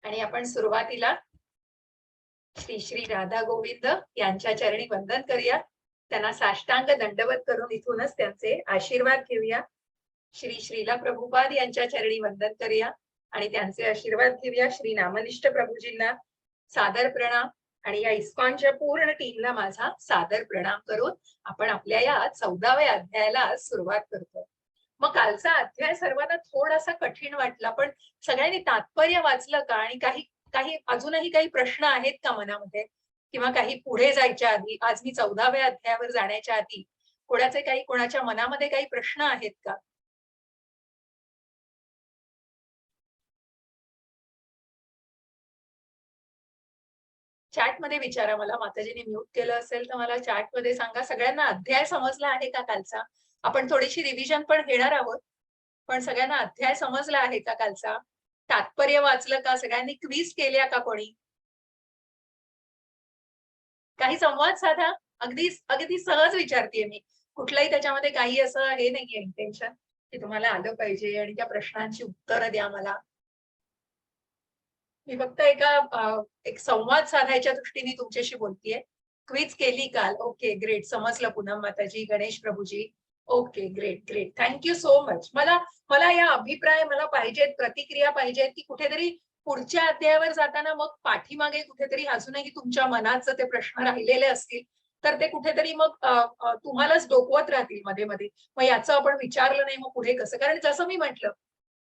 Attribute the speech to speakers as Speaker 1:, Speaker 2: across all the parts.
Speaker 1: आणि आपण सुरुवातीला श्री श्री राधा गोविंद यांच्या चरणी वंदन करूया. त्यांना साष्टांग दंडवत करून इथूनच त्यांचे आशीर्वाद घेऊया. श्री श्रीला प्रभुपाद यांच्या चरणी वंदन करूया आणि त्यांचे आशीर्वाद घेऊया. श्री नामनिष्ठ प्रभूजींना सादर प्रणाम आणि या इस्कॉनच्या पूर्ण टीमला माझा सादर प्रणाम करून आपण आपल्या या 14व्या अध्यायाला सुरुवात करतो. मग कालचा अध्याय सर्वांना थोडासा कठीण वाटला, पण सगळ्यांनी तात्पर्य वाचलं का? आणि काही काही अजूनही काही प्रश्न आहेत का मनामध्ये, किंवा काही पुढे जायच्या आधी, आज मी 14व्या अध्यायावर जाण्याच्या आधी कोणाच्या मनामध्ये काही प्रश्न आहेत का? चॅटमध्ये विचारा मला. माताजीने म्यूट केलं असेल तर मला चॅटमध्ये सांगा. सगळ्यांना अध्याय समजला आहे का कालचा? आपण थोडीशी रिव्हिजन पण घेणार आहोत, पण सगळ्यांना अध्याय समजला आहे का कालचा? तात्पर्य वाचलं का? सगळ्यांनी क्विज केल्या का? कोणी काही संवाद साधा. अगदी अगदी सहज विचारतेय मी. कुठलाही त्याच्यामध्ये काही असं हे नाहीये इंटेन्शन की तुम्हाला आलं पाहिजे आणि त्या प्रश्नांची उत्तरं द्या मला. मी फक्त एक संवाद साधायच्या दृष्टीने तुमच्याशी बोलतीये. क्विज केली काल? ओके ग्रेट, समजलं. पूनम माताजी, Ganesh Prabhuji, okay great great, thank you so much. मला मला या अभिप्राय मला पाहिजेत, प्रतिक्रिया पाहिजेत की कुठेतरी पुढच्या अध्यायावर जाताना मग पाठीमागे कुठेतरी अजूनही तुमच्या मनात जर ते प्रश्न राहिलेले असतील तर ते कुठेतरी मग तुम्हालाच डोकवत राहतील मध्ये मध्ये. मग याचं आपण विचारलं नाही, मग पुढे कसं? कारण जसं मी म्हटलं,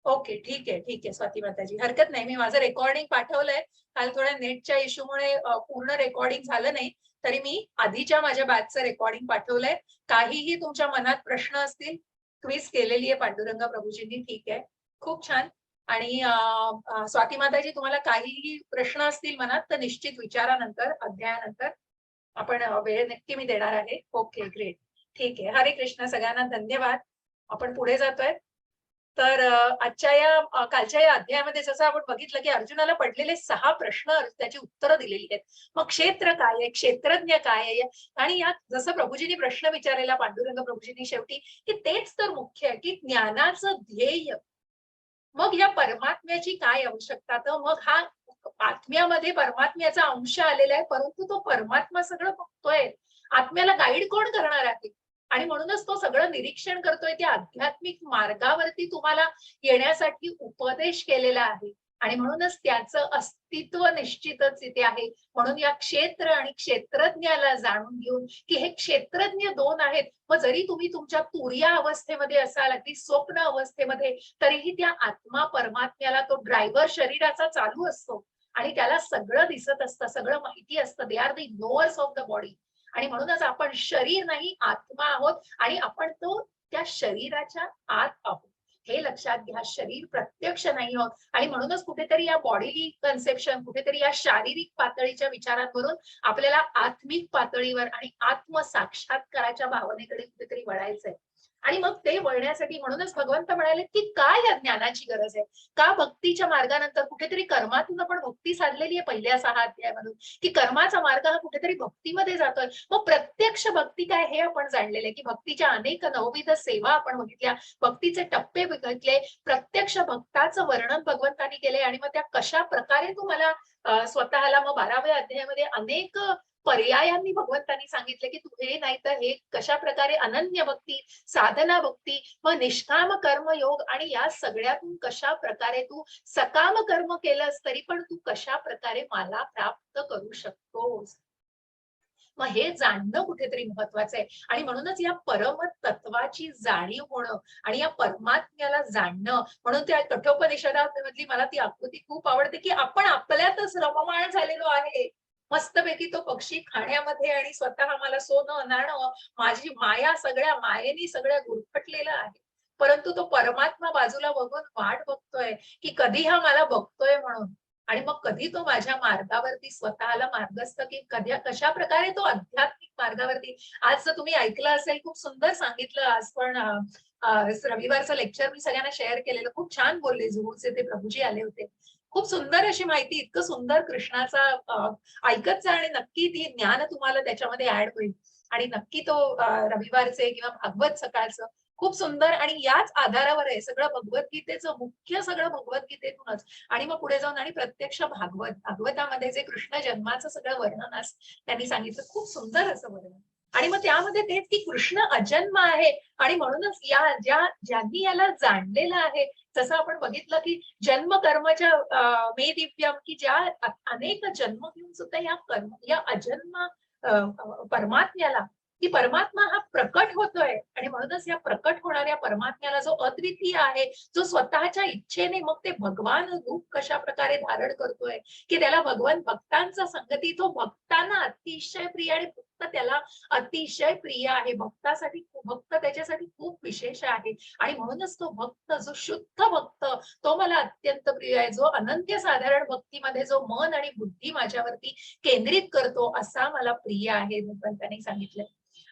Speaker 1: ओके ठीक आहे स्वाती माताजी, हरकत नाही. मी माझं रेकॉर्डिंग पाठवलंय. काल थोड्या नेटच्या इश्यूमुळे पूर्ण रेकॉर्डिंग झालं नाही, तरी मी आधीच्या माझ्या बॅचचं रेकॉर्डिंग पाठवलंय. काहीही तुमच्या मनात प्रश्न असतील, क्विज केलेली आहे पांडुरंग प्रभूजींनी. ठीक आहे, खूप छान. आणि स्वाती माताजी, तुम्हाला काहीही प्रश्न असतील मनात तर निश्चित विचारानंतर अध्यायानंतर आपण वेळ नक्की मी देणार आहे. ओके ग्रेट, ठीक आहे. हरे कृष्ण, सगळ्यांना धन्यवाद. आपण पुढे जातोय. तर आजच्या या कालच्या या अध्यायामध्ये जसं आपण बघितलं की अर्जुनाला पडलेले 6 प्रश्न त्याची उत्तरं दिलेली आहेत. मग क्षेत्र काय आहे, क्षेत्रज्ञ काय आहे, आणि यात जसं प्रभूजींनी प्रश्न विचारलेला पांडुरंग प्रभूजींनी शेवटी, की तेच तर मुख्य आहे की ज्ञानाचं ध्येय. मग या परमात्म्याची काय आवश्यकता? तर मग हा आत्म्यामध्ये परमात्म्याचा अंश आलेला आहे, परंतु तो परमात्मा सगळं बघतोय. आत्म्याला गाईड कोण करणार आहे? आणि म्हणूनच तो सगळं निरीक्षण करतोय. त्या आध्यात्मिक मार्गावरती तुम्हाला येण्यासाठी उपदेश केलेला आहे आणि म्हणूनच त्याचं अस्तित्व निश्चितच इथे आहे. म्हणून या क्षेत्र आणि क्षेत्रज्ञाला जाणून घेऊन की हे क्षेत्रज्ञ 2 आहेत. मग जरी तुम्ही तुमच्या तुर्या अवस्थेमध्ये असाल, अगदी स्वप्न अवस्थेमध्ये, तरीही त्या आत्मा परमात्म्याला तो ड्रायव्हर शरीराचा चालू असतो आणि त्याला सगळं दिसत असतं, सगळं माहिती असतं. They are the knowers of the body. आणि म्हणूनच आपण शरीर नाही, आत्मा आहोत आणि आपण तो त्या शरीराच्या आत आहोत. हे लक्षात घ्या. शरीर प्रत्यक्ष नाही आहोत आणि म्हणूनच कुठेतरी या बॉडीली कन्सेप्शन, कुठेतरी या शारीरिक पातळीच्या विचारांवरून आपल्याला आत्मिक पातळीवर आणि आत्मसाक्षात्काराच्या भावनेकडे कुठेतरी वळायचंय. आणि मग ते वळण्यासाठी म्हणूनच भगवंत म्हणाले की काय या ज्ञानाची गरज आहे? का भक्तीच्या मार्गानंतर कुठेतरी कर्मातून आपण भक्ती साधलेली आहे पहिल्या 6 अध्यायामधून, की कर्माचा मार्ग हा कुठेतरी भक्तीमध्ये जातोय. मग प्रत्यक्ष भक्ती काय हे आपण जाणलेले, की भक्तीच्या अनेक नवविध सेवा आपण बघितल्या, भक्तीचे टप्पे बघितले, प्रत्यक्ष भक्ताचं वर्णन भगवंतांनी केले. आणि मग त्या कशा प्रकारे तुम्हाला स्वतःला मग 12व्या अध्यायामध्ये अनेक पर्यायांनी भगवंतांनी सांगितले की तू हे नाही तर हे, कशा प्रकारे अनन्य भक्ती, साधना भक्ती, मग निष्काम कर्म योग, आणि या सगळ्यातून कशा प्रकारे तू सकाम कर्म केलंस तरी पण तू कशा प्रकारे मला प्राप्त करू शकतोस. मग हे जाणणं कुठेतरी महत्वाचं आहे. आणि म्हणूनच या परम तत्वाची जाणीव होणं आणि या परमात्म्याला जाणणं. म्हणून त्या कठोपनिषदामधली मला ती आकृती खूप आवडते की आपण आपल्यातच रममाण झालेलो आहे. मस्तपैकी तो पक्षी खाण्यामध्ये आणि स्वतः मला सोनं नाणं, माझी माया, सगळ्या मायेनी सगळ्या गुरफटलेला आहे. परंतु तो परमात्मा बाजूला बघून वाट बघतोय की कधी हा मला बघतोय म्हणून. आणि मग कधी तो माझ्या मार्गावरती स्वतःला मार्गस्थ, की कधी कशा प्रकारे तो आध्यात्मिक मार्गावरती. आज जर तुम्ही ऐकलं असेल, खूप सुंदर सांगितलं. आज पण रविवारचं लेक्चर मी सगळ्यांना शेअर केलेलं. खूप छान बोलले. जुहूचे ते प्रभूजी आले होते. खूप सुंदर अशी माहिती, इतकं सुंदर कृष्णाचा ऐकत जा आणि नक्की ती ज्ञान तुम्हाला त्याच्यामध्ये ऍड होईल. आणि नक्की तो रविवारचे किंवा भागवत सकाळचं खूप सुंदर. आणि याच आधारावर आहे सगळं भगवद्गीतेचं, मुख्य सगळं भगवद्गीतेतूनच. आणि मग पुढे जाऊन आणि प्रत्यक्ष भागवतामध्ये जे कृष्ण जन्माचं सगळं वर्णन त्यांनी सांगितलं, खूप सुंदर असं वर्णन. आणि मग त्यामध्ये तेच की कृष्ण अजन्म आहे. आणि म्हणूनच ज्यांनी याला जाणलेलं आहे, जसं आपण बघितलं की जन्म कर्मच्या मे दिव्यम, की ज्या अनेक जन्म घेऊन सुद्धा या अजन्म परमात्म्याला, की परमात्मा हा प्रकट होतोय. आणि म्हणूनच या प्रकट होणाऱ्या परमात्म्याला जो अद्वितीय आहे, जो स्वतःच्या इच्छेने मग ते भगवान रूप कशा प्रकारे धारण करतोय, की त्याला भगवान भक्तांचा संगती, तो भक्तांना अतिशय प्रिय आणि भक्त त्याला अतिशय प्रिय आहे. भक्त त्याच्यासाठी खूप विशेष आहे. आणि म्हणूनच तो भक्त, जो शुद्ध भक्त, तो मला अत्यंत प्रिय आहे. जो अनंत साधारण भक्तीमध्ये जो मन आणि बुद्धी माझ्यावरती केंद्रित करतो, असा मला प्रिय आहे, भगवंतांनी सांगितलं.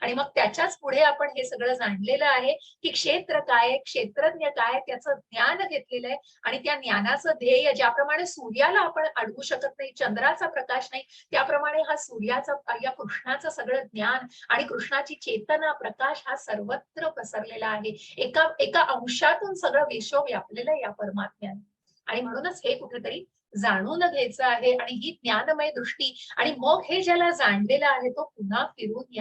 Speaker 1: आणि मग त्याच्याच पुढे आपण हे सगळं जाणलेलं आहे की क्षेत्र काय, क्षेत्रज्ञ काय, त्याचं ज्ञान घेतलेलं आहे. आणि त्या ज्ञानाचं ध्येय, ज्याप्रमाणे सूर्याला आपण अडवू शकत नाही, चंद्राचा प्रकाश नाही, त्याप्रमाणे हा या कृष्णाचं सगळं ज्ञान आणि कृष्णाची चेतना, प्रकाश हा सर्वत्र पसरलेला आहे. एका अंशातून सगळं विश्व व्यापलेलं आहे या परमात्म्याने. आणि म्हणूनच हे कुठेतरी जाणून घ्यायचं आहे. आणि ही ज्ञानमय दृष्टी. आणि मग हे ज्याला जाणलेलं आहे, तो पुन्हा फिरून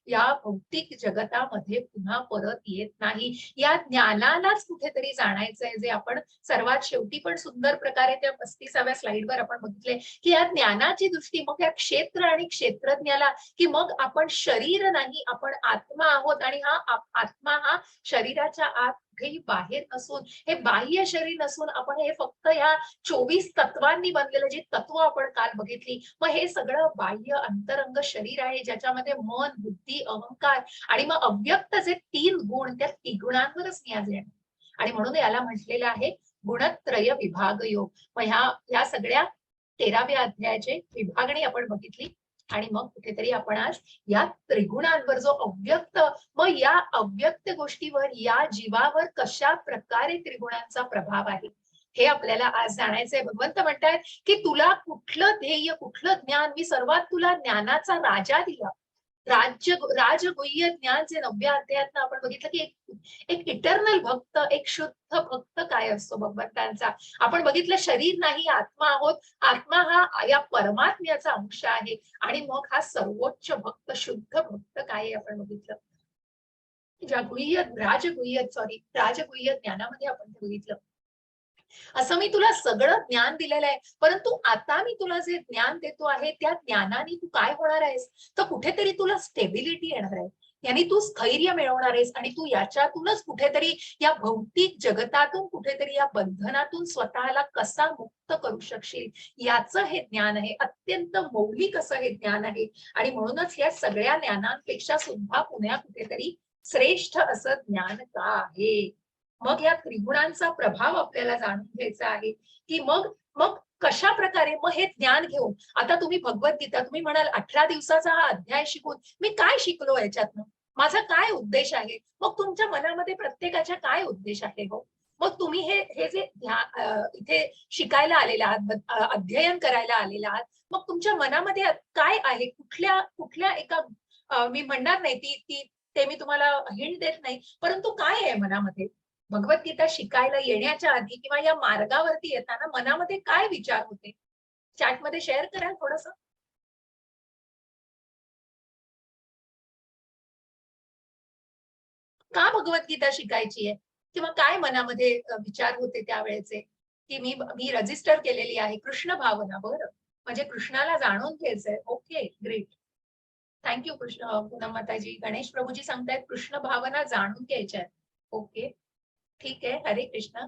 Speaker 1: या भौतिक जगतामध्ये पुन्हा परत येत नाही. या ज्ञानालाच कुठेतरी जाणायचंय, जे आपण सर्वात शेवटी पण सुंदर प्रकारे त्या 35व्या स्लाइडवर आपण बघितले, की या ज्ञानाची दृष्टी, मग या क्षेत्र आणि क्षेत्रज्ञाला, की मग आपण शरीर नाही, आपण आत्मा आहोत. आणि हा आत्मा हा शरीराच्या आत कुठेही बाहेर नसून, हे बाह्य शरीर नसून, आपण हे फक्त या 24 तत्वांनी बनलेलं जे तत्व आपण काल बघितली, मग हे सगळं बाह्य अंतरंग शरीर आहे, ज्याच्यामध्ये मन, बुद्धी, अहंकार आणि मग अव्यक्त जे 3 गुण, त्या त्रिगुणांवरच न्याज येणार. आणि म्हणून याला म्हटलेलं आहे गुणत्रय विभाग योग. मग ह्या सगळ्या 13व्या अध्यायाचे विभागणी आपण बघितली. आणि मग कुठेतरी आपण आज या त्रिगुणांवर, जो अव्यक्त, मग या अव्यक्त गोष्टीवर, या जीवावर कशा प्रकारे त्रिगुणांचा प्रभाव आहे, हे आपल्याला आज जाणायचंय. भगवंत म्हणतायत की तुला कुठलं ध्येय, कुठलं ज्ञान, मी सर्वात तुला ज्ञानाचा राजा दिला. राजगुह्य ज्ञान, जे 9व्या अध्यायात आपण बघितलं की एक इटर्नल भक्त, एक शुद्ध भक्त काय असतो भगवंतांचा. आपण बघितलं शरीर नाही, आत्मा आहोत. आत्मा हा या परमात्म्याचा अंश आहे. आणि मग हा सर्वोच्च भक्त, शुद्ध भक्त काय आहे आपण बघितलं. राजगुह्य ज्ञानामध्ये आपण बघितलं. असं मी तुला सगळं ज्ञान दिलेलं आहे, परंतु आता मी तुला जे ज्ञान देतो आहे, त्या ज्ञानाने तू काय होणार आहेस, तर कुठेतरी तुला स्टेबिलिटी येणार आहे. याने तू स्थैर्य मिळवणार आहेस. आणि तू याच्यातूनच कुठेतरी या भौतिक जगतातून, कुठेतरी या बंधनातून स्वतःला कसा मुक्त करू शकशील, याचं हे ज्ञान आहे. अत्यंत मौलिक असं हे ज्ञान आहे. आणि म्हणूनच या सगळ्या ज्ञानांपेक्षा सुद्धा कुठेतरी श्रेष्ठ असं ज्ञान का आहे. मग या त्रिगुणांचा प्रभाव आपल्याला जाणून घ्यायचा आहे, की मग मग कशा प्रकारे मग हे ज्ञान घेऊन, आता तुम्ही भगवद्गीता, तुम्ही म्हणाल 18 दिवसाचा हा अध्याय शिकून मी काय शिकलो याच्यातनं, माझा काय उद्देश आहे. मग तुमच्या मनामध्ये प्रत्येकाच्या काय उद्देश आहे हो. मग तुम्ही हे जे इथे शिकायला आलेले आहात, अध्ययन करायला आलेले आहात, मग तुमच्या मनामध्ये काय आहे, कुठल्या कुठल्या एका मी म्हणणार नाही ते मी तुम्हाला हिंट देत नाही, परंतु काय आहे मनामध्ये भगवद्गीता शिकायला येण्याच्या आधी किंवा या मार्गावरती येताना मनामध्ये काय विचार होते, चॅटमध्ये शेअर कराल थोडस. का भगवद्गीता शिकायची आहे, किंवा काय मनामध्ये विचार होते त्यावेळेचे, की मी मी रजिस्टर केलेली आहे कृष्ण भावना. बरं, म्हणजे कृष्णाला जाणून घ्यायचंय. Okay, great. Thank you Krishna Poonam माताजी. गणेश प्रभूजी सांगतायत कृष्ण भावना जाणून घ्यायच्या आहेत. ओके, ठीक आहे. हरे कृष्ण.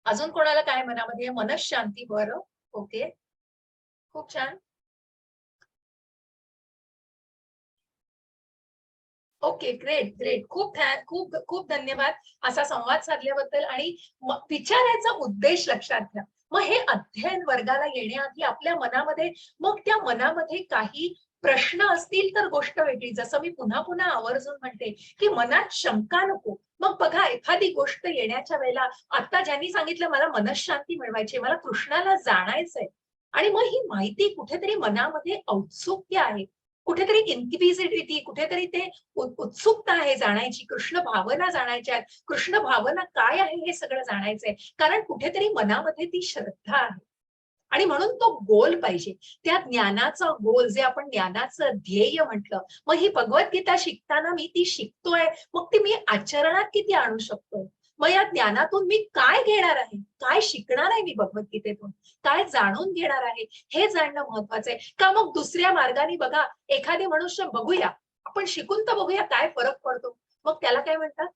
Speaker 1: अजून कोणाला काय मनामध्ये मनशांती. बरं, ओके, खूप छान. Okay, great great. खूप खूप धन्यवाद असा संवाद साधल्याबद्दल. आणि विचारायचा उद्देश लक्षात घ्या. मग हे अध्ययन वर्गाला येण्याआधी आपल्या मनामध्ये, मग त्या मनामध्ये काही प्रश्न असतील तर गोष्ट वेगळी. जसं मी पुन्हा पुन्हा आवर्जून म्हणते की मनात शंका नको. मग बघा, एखादी गोष्ट येण्याच्या वेळेला, आता ज्यांनी सांगितलं मला मनशांती मिळवायची, मला कृष्णाला जाणायचंय, आणि मग ही माहिती कुठेतरी मनामध्ये औत्सुक्य आहे, कुठेतरी इन्क्विजिटिव्हिटी, कुठेतरी ते उत्सुकता आहे जाणायची, कृष्ण भावना जाणायच्या आहेत, कृष्ण भावना काय आहे हे सगळं जाणायचंय. कारण कुठेतरी मनामध्ये ती श्रद्धा आहे. आणि म्हणून तो गोल पाहिजे. त्या ज्ञानाचा गोल, जे आपण ज्ञानाचं ध्येय म्हटलं. मग ही भगवद्गीता शिकताना मी ती शिकतोय, मग ती मी आचरणात किती आणू शकतोय? मग या ज्ञानातून मी काय घेणार आहे, काय शिकणार आहे मी भगवद्गीतेतून, काय जाणून घेणार आहे, हे जाणणं महत्वाचं आहे. का मग दुसऱ्या मार्गाने बघा, एखादी मनुष्य बघूया, आपण शिकून तर बघूया काय फरक पडतो. मग त्याला काय म्हणतात,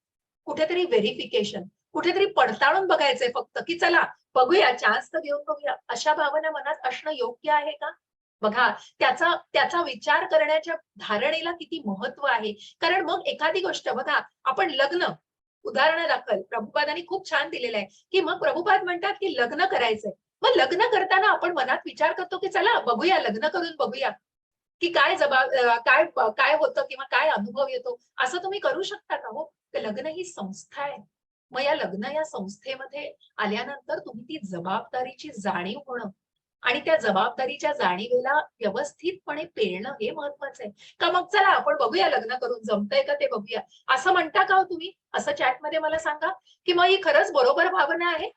Speaker 1: कुठेतरी व्हेरिफिकेशन, कुठेतरी पडताळून बघायचंय फक्त, की चला बघूया, चान्स तर घेऊन बघूया. अशा भावना मनात असणं योग्य आहे का? बघा, त्याचा त्याचा विचार करण्याच्या धारणेला किती महत्व आहे. कारण मग एखादी गोष्ट बघा, आपण लग्न, उदाहरणादाखल प्रभुपादांनी खूप छान दिलेलं आहे, की मग प्रभुपाद म्हणतात, की लग्न करायचंय. मग लग्न करताना आपण मनात विचार करतो, की चला बघूया, लग्न करून बघूया, की काय काय काय होतं किंवा काय अनुभव येतो. असं तुम्ही करू शकता का हो? तर लग्न ही संस्था आहे. मग या लग्न या संस्थेमध्ये आल्यानंतर तुम्ही ती जबाबदारीची जाणीव होणं आणि त्या जबाबदारीच्या जाणीवेला व्यवस्थितपणे पेलणं हे महत्वाचं आहे. का मग चला आपण बघूया, लग्न करून जमतंय का ते बघूया, असं म्हणता का हो तुम्ही? असं चॅटमध्ये मला सांगा, की मग ही खरंच बरोबर भावना आहे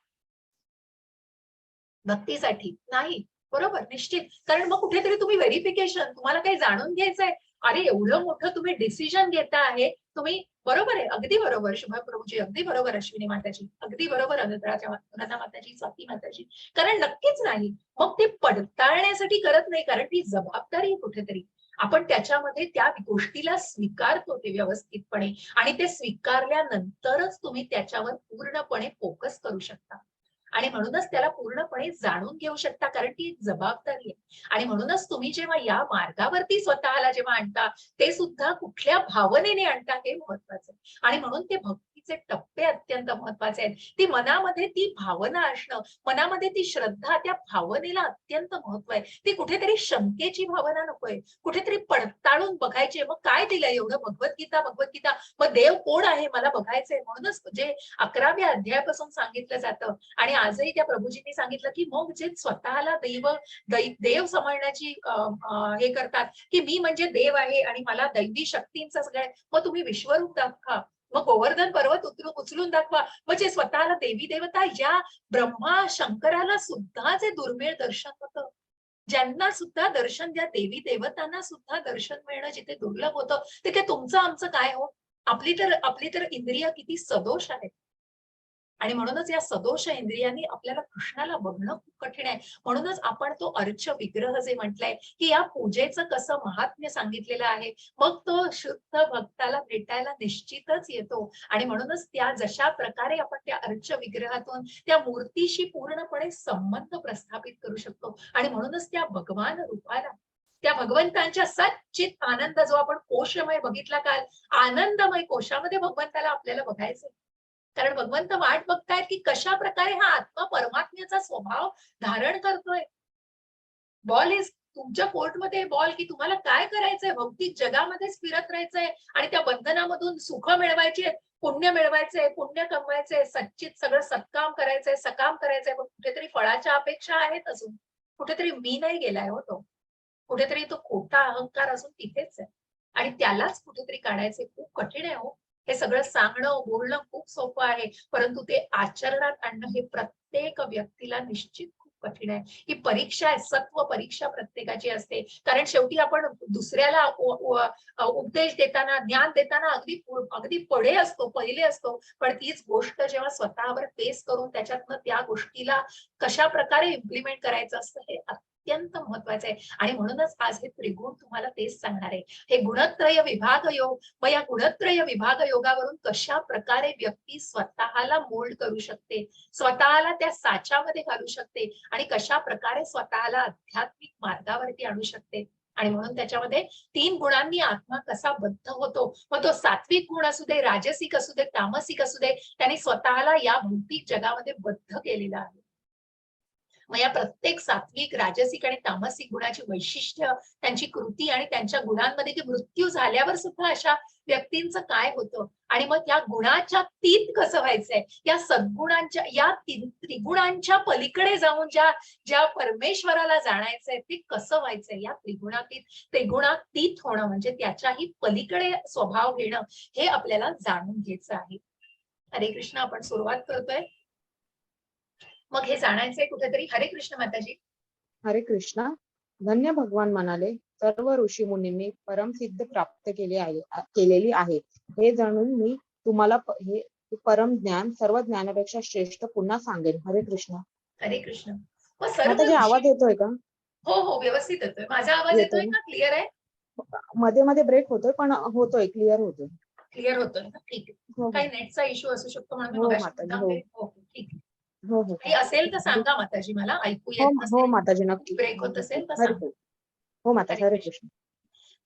Speaker 1: भक्तीसाठी? नाही. बरोबर, निश्चित. कारण मग कुठेतरी तुम्ही व्हेरिफिकेशन, तुम्हाला काही जाणून घ्यायचंय. अरे एवढं मोठं तुम्ही डिसिजन घेता आहे, तुम्ही बरोबर आहे, अगदी बरोबर शुभा प्रभूजी, अगदी बरोबर अश्विनी माताजी, अगदी बरोबर अनुराधा माताजी, स्वाती माताजी. कारण नक्कीच नाही. मग ते पडताळण्यासाठी करत नाही, कारण ती जबाबदारी आहे कुठेतरी. आपण त्याच्यामध्ये त्या गोष्टीला स्वीकारतो ते व्यवस्थितपणे आणि ते स्वीकारल्यानंतरच तुम्ही त्याच्यावर पूर्णपणे फोकस करू शकता. आणि म्हणूनच त्याला पूर्णपणे जाणून घेऊ शकता, कारण ती एक जबाबदारी आहे. आणि म्हणूनच तुम्ही जेव्हा या मार्गावरती स्वतःला जेव्हा आणता, ते सुद्धा कुठल्या भावनेने आणता हे महत्वाचं आहे. आणि म्हणून ते भक्तीचे टप्पे अत्यंत महत्वाचे आहेत. ती मनामध्ये ती भावना असणं, मनामध्ये ती श्रद्धा, त्या भावनेला अत्यंत महत्व आहे. ती कुठेतरी शंकेची भावना नकोय, कुठेतरी पडताळून बघायची. मग काय दिलंय एवढं, भगवद्गीता भगवद्गीता, मग देव कोण आहे मला बघायचंय. म्हणूनच जे 11व्या अध्यायापासून सांगितलं जातं आणि आजही त्या प्रभूजींनी सांगितलं, की मग जे स्वतःला देव समजण्याची हे करतात, की मी म्हणजे देव आहे आणि मला दैवी शक्तींचं सगळं, मग तुम्ही विश्वरूप दाखवा, मग गोवर्धन पर्वत उचलून दाखवा. मग जे स्वतःला देवी देवता, या ब्रह्मा शंकराला सुद्धा जे दुर्मिळ दर्शन होतं, ज्यांना सुद्धा दर्शन, द्या देवी देवतांना सुद्धा दर्शन मिळणं जिथे दुर्लभ होतं, तिथे तुमचं आमचं काय हो? आपली तर इंद्रिय किती सदोष आहेत. आणि म्हणूनच या सदोष इंद्रियांनी आपल्याला कृष्णाला बघणं खूप कठीण आहे. म्हणूनच आपण तो अर्च विग्रह जे म्हटलंय, की या पूजेचं कसं महात्म्य सांगितलेलं आहे, मग तो शुद्ध भक्ताला भेटायला निश्चितच येतो. आणि म्हणूनच त्या जशा प्रकारे आपण त्या अर्च विग्रहातून त्या मूर्तीशी पूर्णपणे संबंध प्रस्थापित करू शकतो. आणि म्हणूनच त्या भगवान रूपाला, त्या भगवंतांच्या सच्चित आनंद, जो आपण कोशमय बघितला काल, आनंदमय कोशामध्ये भगवंताला आपल्याला बघायचंय. कारण भगवंत वाट बघतायत, की कशा प्रकारे हा आत्मा परमात्म्याचा स्वभाव धारण करतोय. बॉल इज तुमच्या कोर्टमध्ये बॉल, की तुम्हाला काय करायचंय, भौतिक जगामध्येच फिरत राहायचंय आणि त्या बंधनामधून सुख मिळवायचे, पुण्य मिळवायचंय, पुण्य कमवायचंय, सच्चित सगळं सत्काम करायचंय, सकाम करायचंय, पण कुठेतरी फळाच्या अपेक्षा आहेत अजून. कुठेतरी मी नाही गेलाय हो तो. कुठेतरी तो खोटा अहंकार असून तिथेच आहे. आणि त्यालाच कुठेतरी काढायचे खूप कठीण आहे हो. हे सगळं सांगणं, बोलणं खूप सोपं आहे, परंतु ते आचरणात आणणं हे प्रत्येक व्यक्तीला निश्चित खूप कठीण आहे. ही परीक्षा आहे, सत्व परीक्षा प्रत्येकाची असते. कारण शेवटी आपण दुसऱ्याला उपदेश देताना, ज्ञान देताना अगदी पुढे असतो, पहिले असतो. पण तीच गोष्ट जेव्हा स्वतःवर फेस करून त्याच्यातनं त्या गोष्टीला कशा प्रकारे इम्प्लिमेंट करायचं असतं, हे अत्यंत महत्वाचं आहे. आणि म्हणूनच आज हे त्रिगुण तुम्हाला तेच सांगणार आहे. हे गुणत्रय विभाग योग, मग या गुणत्रय विभाग योगावरून कशा प्रकारे व्यक्ती स्वतःला मोल्ड करू शकते, स्वतःला त्या साच्यामध्ये घालू शकते आणि कशा प्रकारे स्वतःला आध्यात्मिक मार्गावरती आणू शकते. आणि म्हणून त्याच्यामध्ये 3 गुणांनी आत्मा कसा बद्ध होतो, मग तो सात्विक गुण असू दे, राजसिक असू दे, तामसिक असू दे, त्यांनी स्वतःला या भौतिक जगामध्ये बद्ध केलेला आहे. मग या प्रत्येक सात्विक, राजसिक आणि तामसिक गुणाची वैशिष्ट्य, त्यांची कृती आणि त्यांच्या गुणांमध्ये, की मृत्यू झाल्यावर सुद्धा अशा व्यक्तींचं काय होतं आणि मग त्या गुणाच्या तीत कसं व्हायचंय, या सद्गुणांच्या या त्रिगुणांच्या पलीकडे जाऊन ज्या ज्या परमेश्वराला जाणायचंय ते कसं व्हायचंय, या त्रिगुणातीत होणं म्हणजे त्याच्याही पलीकडे स्वभाव घेणं हे आपल्याला जाणून घ्यायचं आहे. हरे कृष्ण. आपण सुरुवात करतोय. मग हे जाणायचंय कुठेतरी. हरे कृष्ण माताजी.
Speaker 2: हरे कृष्ण. धन्य भगवान म्हणाले, सर्व ऋषी मुनींनी परमसिद्ध प्राप्त केलेली आहे. हे जाणून मी तुम्हाला हे परम ज्ञान सर्व ज्ञानापेक्षा श्रेष्ठ पुन्हा सांगेन. हरे कृष्ण.
Speaker 1: हरे कृष्ण. मग सर्व
Speaker 2: माताजी आवाज येतोय का?
Speaker 1: हो हो व्यवस्थित येतोय. माझा आवाज येतोय ना? क्लिअर आहे?
Speaker 2: मध्ये मध्ये ब्रेक होतोय पण होतोय, क्लिअर होतोय.
Speaker 1: क्लिअर होतोय ना? ठीक आहे. काही नेटचा इश्यू असू शकतो म्हणून मी मगाशी ठीक आहे.
Speaker 2: हो हो
Speaker 1: काही असेल तर सांगा माताजी, मला ऐकू येत
Speaker 2: हो
Speaker 1: नसेल,
Speaker 2: माताजी नक्की.
Speaker 1: ब्रेक होत असेल तर
Speaker 2: हरे
Speaker 1: सांगा.
Speaker 2: हो माताजी. हरे कृष्ण.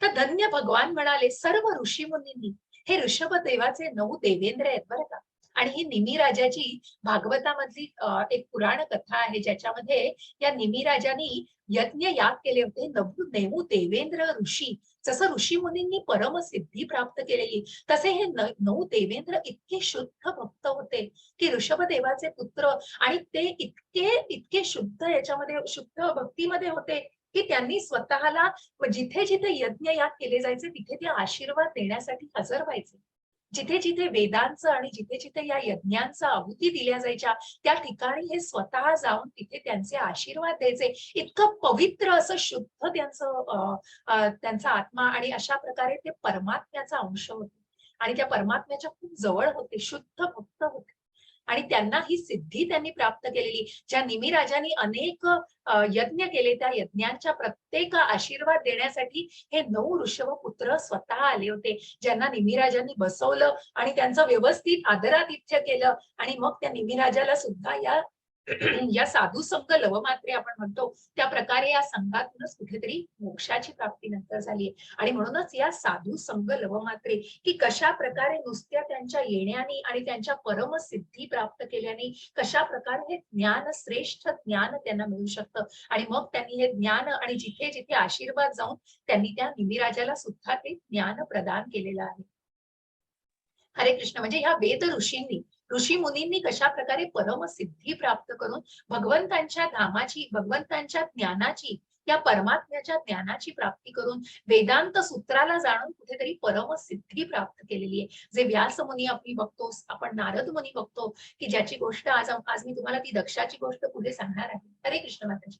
Speaker 1: तर धन्य भगवान म्हणाले, सर्व ऋषी मुनींनी, हे ऋषभ देवाचे 9 देवेंद्र आहेत बरं का. आणि ही निमी राजाची भागवतामधली एक पुराण कथा आहे, ज्याच्यामध्ये या निमी राजांनी यज्ञ याग केले होते. 9 देवेंद्र ऋषी, जसं ऋषी मुनींनी परमसिद्धी प्राप्त केलेली, तसे हे 9 देवेंद्र इतके शुद्ध भक्त होते की ऋषभ देवाचे पुत्र, आणि ते इतके इतके शुद्ध याच्यामध्ये शुद्ध भक्तीमध्ये होते की त्यांनी स्वतःला जिथे जिथे यज्ञ याग केले जायचे तिथे ते आशीर्वाद देण्यासाठी हजर व्हायचे. जिथे जिथे वेदांचं आणि जिथे जिथे या यज्ञांचा आहुती दिल्या जायच्या त्या ठिकाणी हे स्वतः जाऊन तिथे त्यांचे आशीर्वाद द्यायचे. इतकं पवित्र असं शुद्ध त्यांचा आत्मा, आणि अशा प्रकारे ते परमात्म्याचा अंश होते आणि त्या परमात्म्याच्या खूप जवळ होते, शुद्ध भक्त होते. आणि त्यांना ही सिद्धी त्यांनी प्राप्त केलेली. ज्या निमी राजांनी अनेक यज्ञ केले, त्या यज्ञांच्या प्रत्येक आशीर्वाद देण्यासाठी हे 9 ऋषभ पुत्र स्वतः आले होते, ज्यांना निमी राजांनी बसवलं आणि त्यांचं व्यवस्थित आदरातिथ्य केलं. आणि मग त्या निमी राजाला सुद्धा या साधू संघ लवमात्रे आपण म्हणतो त्या प्रकारे या संघातूनच कुठेतरी मोक्षाची प्राप्ती नंतर झाली. आणि म्हणूनच या साधू संघ लवमात्रे की कशा प्रकारे नुसत्या त्यांच्या येण्याने आणि त्यांच्या परमसिद्धी प्राप्त केल्याने कशा प्रकारे हे ज्ञान, श्रेष्ठ ज्ञान त्यांना मिळू शकतं. आणि मग त्यांनी हे ज्ञान आणि जिथे जिथे आशीर्वाद जाऊन त्यांनी त्या निमिराजाला सुद्धा ते ज्ञान प्रदान केलेलं आहे. हरे कृष्ण. म्हणजे ह्या वेद ऋषी मुनींनी कशा प्रकारे परमसिद्धी प्राप्त करून भगवंतांच्या धामाची, भगवंतांच्या ज्ञानाची, या परमात्म्याच्या ज्ञानाची प्राप्ती करून वेदांत सूत्राला जाणून कुठेतरी परमसिद्धी प्राप्त केलेली आहे. जे व्यास मुनी आपण बघतो, आपण नारद मुनी बघतो, की ज्याची गोष्ट आज मी तुम्हाला ती दक्षाची गोष्ट पुढे सांगणार आहे. हरे कृष्ण माताजी.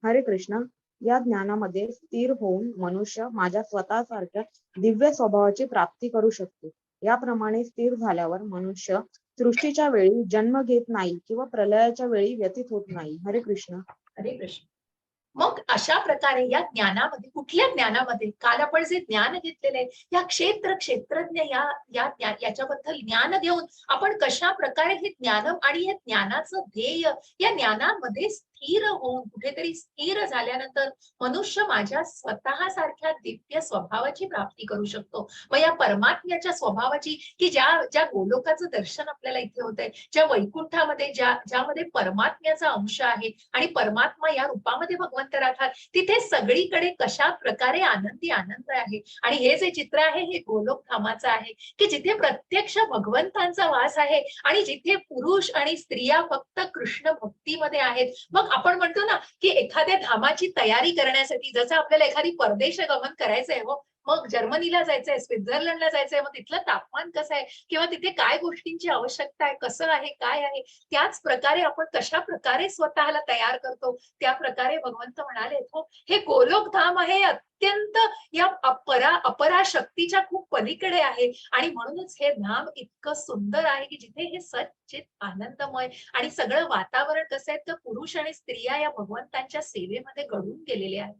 Speaker 2: हरे कृष्ण. या ज्ञानामध्ये स्थिर होऊन मनुष्य माझ्या स्वतःसारख्या दिव्य स्वभावाची प्राप्ती करू शकतो. याप्रमाणे स्थिर झाल्यावर मनुष्य सृष्टीच्या वेळी जन्म घेत नाही किंवा प्रलयाच्या वेळी व्यतीत होत नाही. हरे कृष्ण.
Speaker 1: हरे कृष्ण. मग अशा प्रकारे या ज्ञानामध्ये, कुठल्या ज्ञानामध्ये, काल आपण जे ज्ञान घेतलेले आहे या क्षेत्रज्ञ याच्याबद्दल ज्ञान देऊन आपण कशा प्रकारे हे ज्ञान आणि हे ज्ञानाचं ध्येय या ज्ञानामध्ये स्थिर होऊन कुठेतरी स्थिर झाल्यानंतर मनुष्य माझ्या स्वतः सारख्या दिव्य स्वभावाची प्राप्ती करू शकतो. मग या परमात्म्याच्या स्वभावाची, की ज्या गोलोकाचं दर्शन आपल्याला इथे होत आहे, ज्या वैकुंठामध्ये ज्यामध्ये परमात्म्याचा अंश आहे आणि परमात्मा या रूपामध्ये भगवंत राहतात, तिथे सगळीकडे कशा प्रकारे आनंदी आनंद आहे. आणि हे जे चित्र आहे हे गोलोक धामाचं आहे, की जिथे प्रत्यक्ष भगवंतांचा वास आहे आणि जिथे पुरुष आणि स्त्रिया फक्त कृष्ण भक्तीमध्ये आहेत. मग आपण म्हणतो ना की एखाद्या धामाची तयारी करण्यासाठी, जसं आपल्याला एखादी परदेश गमन करायचंय, मग जर्मनीला जायचंय, स्वित्झर्लंडला जायचंय, मग तिथलं तापमान कसं आहे किंवा तिथे काय गोष्टींची आवश्यकता आहे, कसं आहे, काय आहे, त्याच प्रकारे आपण कशा प्रकारे स्वतःला तयार करतो त्या प्रकारे भगवंत म्हणाले, हो हे गोलोक धाम आहे, अत्यंत या अपराशक्तीच्या खूप पलीकडे आहे. आणि म्हणूनच हे धाम इतकं सुंदर आहे की जिथे हे सच्चित आनंदमय आणि सगळं वातावरण कसं आहे तर पुरुष आणि स्त्रिया या भगवंतांच्या सेवेमध्ये घडून गेलेले आहेत.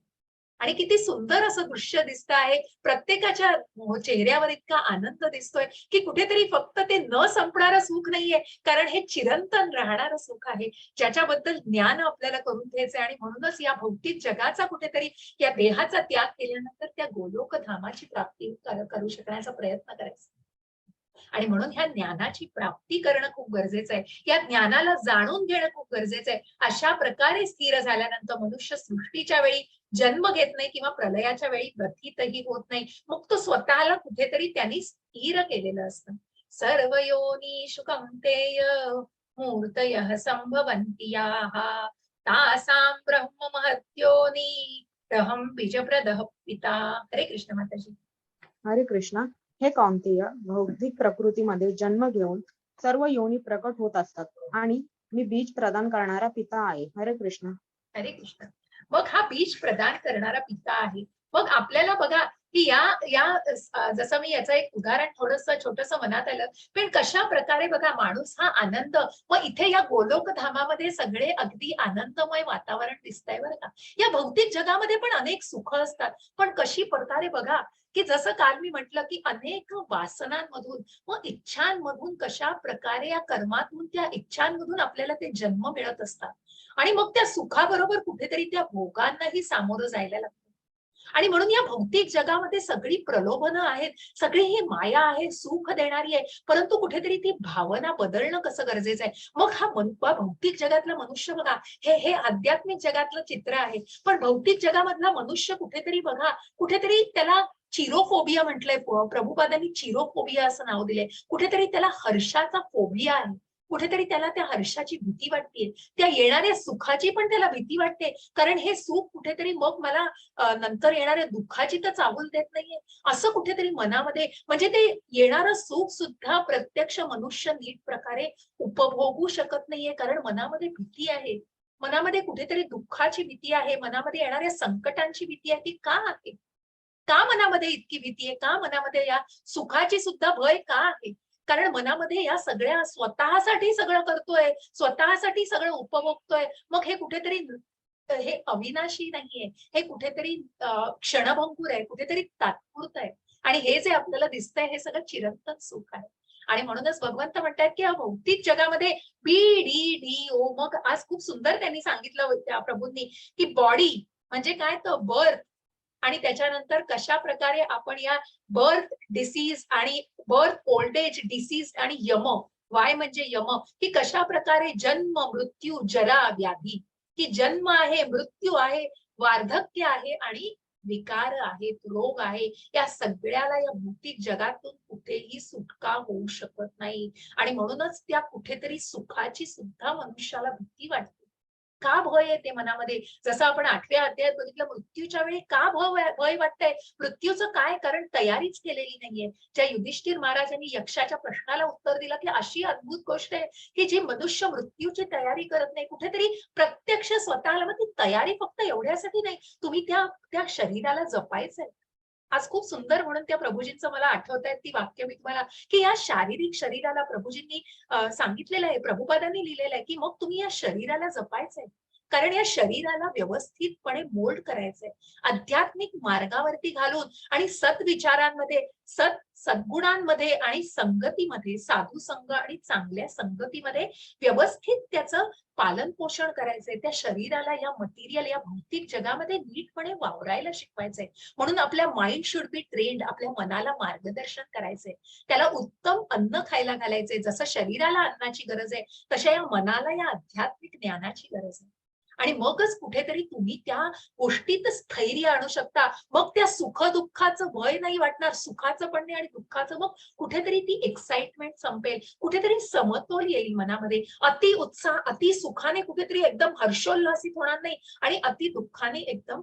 Speaker 1: आणि किती सुंदर असं दृश्य दिसत आहे. प्रत्येकाच्या चेहऱ्यावर इतका आनंद दिसतोय की कुठेतरी फक्त ते न संपणारं सुख नाहीये, कारण हे चिरंतन राहणारं सुख आहे, ज्याच्याबद्दल ज्ञान आपल्याला करून घ्यायचंय. आणि म्हणूनच या भौतिक जगाचा कुठेतरी या देहाचा त्याग केल्यानंतर त्या गोलोक धामाची प्राप्ती करू शकण्याचा प्रयत्न करायचा. आणि म्हणून ह्या ज्ञानाची प्राप्ती करणं खूप गरजेचं आहे. या ज्ञानाला जाणून घेणं खूप गरजेचं आहे. अशा प्रकारे स्थिर झाल्यानंतर मनुष्य सृष्टीच्या वेळी जन्म घेत नाही किंवा प्रलयाच्या वेळी व्यथितही होत नाही. मग तो स्वतःला कुठेतरी त्यांनी स्थिर केलेलं असतं. सर्व योनिषु कौन्तेय मूर्तयः संभवन्ति याः तासां ब्रह्म महद्योनी अहं बीजप्रदः पिता. हरे कृष्ण माताजी.
Speaker 2: हरे कृष्णा. हे कौंतेय, भौतिक प्रकृतीमध्ये जन्म घेऊन सर्व योनी प्रकट होत असतात आणि मी बीज प्रदान करणारा पिता आहे. हरे कृष्ण.
Speaker 1: हरे कृष्ण. मग हा बीज प्रदान करणारा पिता आहे. मग आपल्याला बघा की या या जसं मी याचं एक उदाहरण थोडंसं छोटंसं मनात आलं, पण कशा प्रकारे बघा माणूस हा आनंद, मग इथे या गोलोक धामामध्ये सगळे अगदी आनंदमय वातावरण दिसतंय बरं का. या भौतिक जगामध्ये पण अनेक सुख असतात, पण कशी प्रकारे बघा की जसं काल मी म्हटलं की अनेक वासनांमधून व इच्छांमधून कशा प्रकारे या कर्मातून त्या इच्छांमधून आपल्याला ते जन्म मिळत असतात आणि मग त्या सुखाबरोबर कुठेतरी त्या भोगांनाही सामोरं जायला लागतं. आणि म्हणून या भौतिक जगामध्ये सगळी प्रलोभनं आहेत, सगळी ही माया आहे, सुख देणारी आहे, परंतु कुठेतरी ती भावना बदलणं कसं गरजेचं आहे. मग हा भौतिक जगातला मनुष्य बघा, हे हे आध्यात्मिक जगातलं चित्र आहे, पण भौतिक जगामधला मनुष्य कुठेतरी बघा, कुठेतरी त्याला चिरोफोबिया म्हटलंय, प्रभुपादांनी चिरोफोबिया असं नाव दिलंय. कुठेतरी त्याला हर्षाचा फोबिया आहे, कुठेतरी त्याला त्या हर्षाची भीती वाटते, त्या येणाऱ्या सुखाची पण त्याला भीती वाटते, कारण हे सुख कुठेतरी मग मला नंतर येणाऱ्या दुःखाची तर चाहूल देत नाहीये, असं कुठेतरी मनामध्ये, म्हणजे ते येणारं सुख सुद्धा प्रत्यक्ष मनुष्य नीट प्रकारे उपभोगू शकत नाहीये, कारण मनामध्ये भीती आहे, मनामध्ये कुठेतरी दुःखाची भीती आहे, मनामध्ये येणाऱ्या संकटांची भीती आहे. ती का आहे? का मनामध्ये इतकी भीती आहे? का मनामध्ये या सुखाची सुद्धा भय का आहे? कारण मनामध्ये या सगळ्या स्वतःसाठी सगळं करतोय, स्वतःसाठी सगळं उपभोगतोय. मग हे कुठेतरी हे अविनाशी नाहीये, हे कुठेतरी क्षणभंगूर आहे, कुठेतरी तात्पुरतं आहे. आणि हे जे आपल्याला दिसतंय हे सगळं चिरंतन सुख आहे. आणि म्हणूनच भगवंत म्हणतात की या भौतिक जगामध्ये बी डी डी ओ, मग आज खूप सुंदर त्यांनी सांगितलं त्या प्रभूंनी की बॉडी म्हणजे काय, तर बर्थ, आणि त्याच्यानंतर कशा प्रकारे आपण या बर्थ डिसीज आणि बर्थ ओल्ड एज डिसीज आणि यम, वाय म्हणजे यम, की कशा प्रकारे जन्म मृत्यू जरा व्याधी, की जन्म आहे, मृत्यू आहे, वार्धक्य आहे आणि विकार आहेत, रोग आहे, या सगळ्याला या भौतिक जगातून कुठेही सुटका होऊ शकत नाही. आणि म्हणूनच त्या कुठेतरी सुखाची सुद्धा मनुष्याला भीती वाटते. का भय येते मनामध्ये? जसं आपण 8व्या अध्यायात बघितलं, मृत्यूच्या वेळी का भय वाटतंय? मृत्यूचं काय? कारण तयारीच केलेली नाहीये. ज्या युधिष्ठिर महाराजांनी यक्षाच्या प्रश्नाला उत्तर दिलं की अशी अद्भुत गोष्ट आहे की जी मनुष्य मृत्यूची तयारी करत नाही, कुठेतरी प्रत्यक्ष स्वतःला, मग ती तयारी फक्त एवढ्यासाठी नाही, तुम्ही त्या त्या शरीराला जपायचंय. आज खूप सुंदर म्हणून त्या प्रभूजींचं मला आठवत आहेत ती वाक्य मी तुम्हाला, की या शारीरिक शरीराला प्रभूजींनी सांगितलेलं आहे, प्रभुपादांनी लिहिलेलं आहे की मग तुम्ही या शरीराला जपायचंय, कारण या शरीराला व्यवस्थितपणे मोल्ड करायचंय, आध्यात्मिक मार्गावरती घालून आणि सद्विचारांमध्ये, सद्गुणांमध्ये आणि संगतीमध्ये, साधू संग आणि चांगल्या संगतीमध्ये व्यवस्थित त्याचं पालन पोषण करायचंय. त्या शरीराला या मटेरियल, या भौतिक जगामध्ये नीटपणे वावरायला शिकवायचंय. म्हणून आपल्या माइंड शुड बी ट्रेन्ड, आपल्या मनाला मार्गदर्शन करायचंय, त्याला उत्तम अन्न खायला घालायचंय. जसं शरीराला अन्नाची गरज आहे, तशा या मनाला या आध्यात्मिक ज्ञानाची गरज आहे. आणि मगच कुठेतरी तुम्ही त्या गोष्टीत स्थैर्य आणू शकता. मग त्या सुख दुःखाचं भय नाही वाटणार, सुखाचं पण नाही आणि दुःखाचं, मग कुठेतरी ती एक्साइटमेंट संपेल, कुठेतरी समतोल येईल मनामध्ये. अति उत्साह, अति सुखाने कुठेतरी एकदम हर्षोल्लासित होणार नाही आणि अति दुःखाने एकदम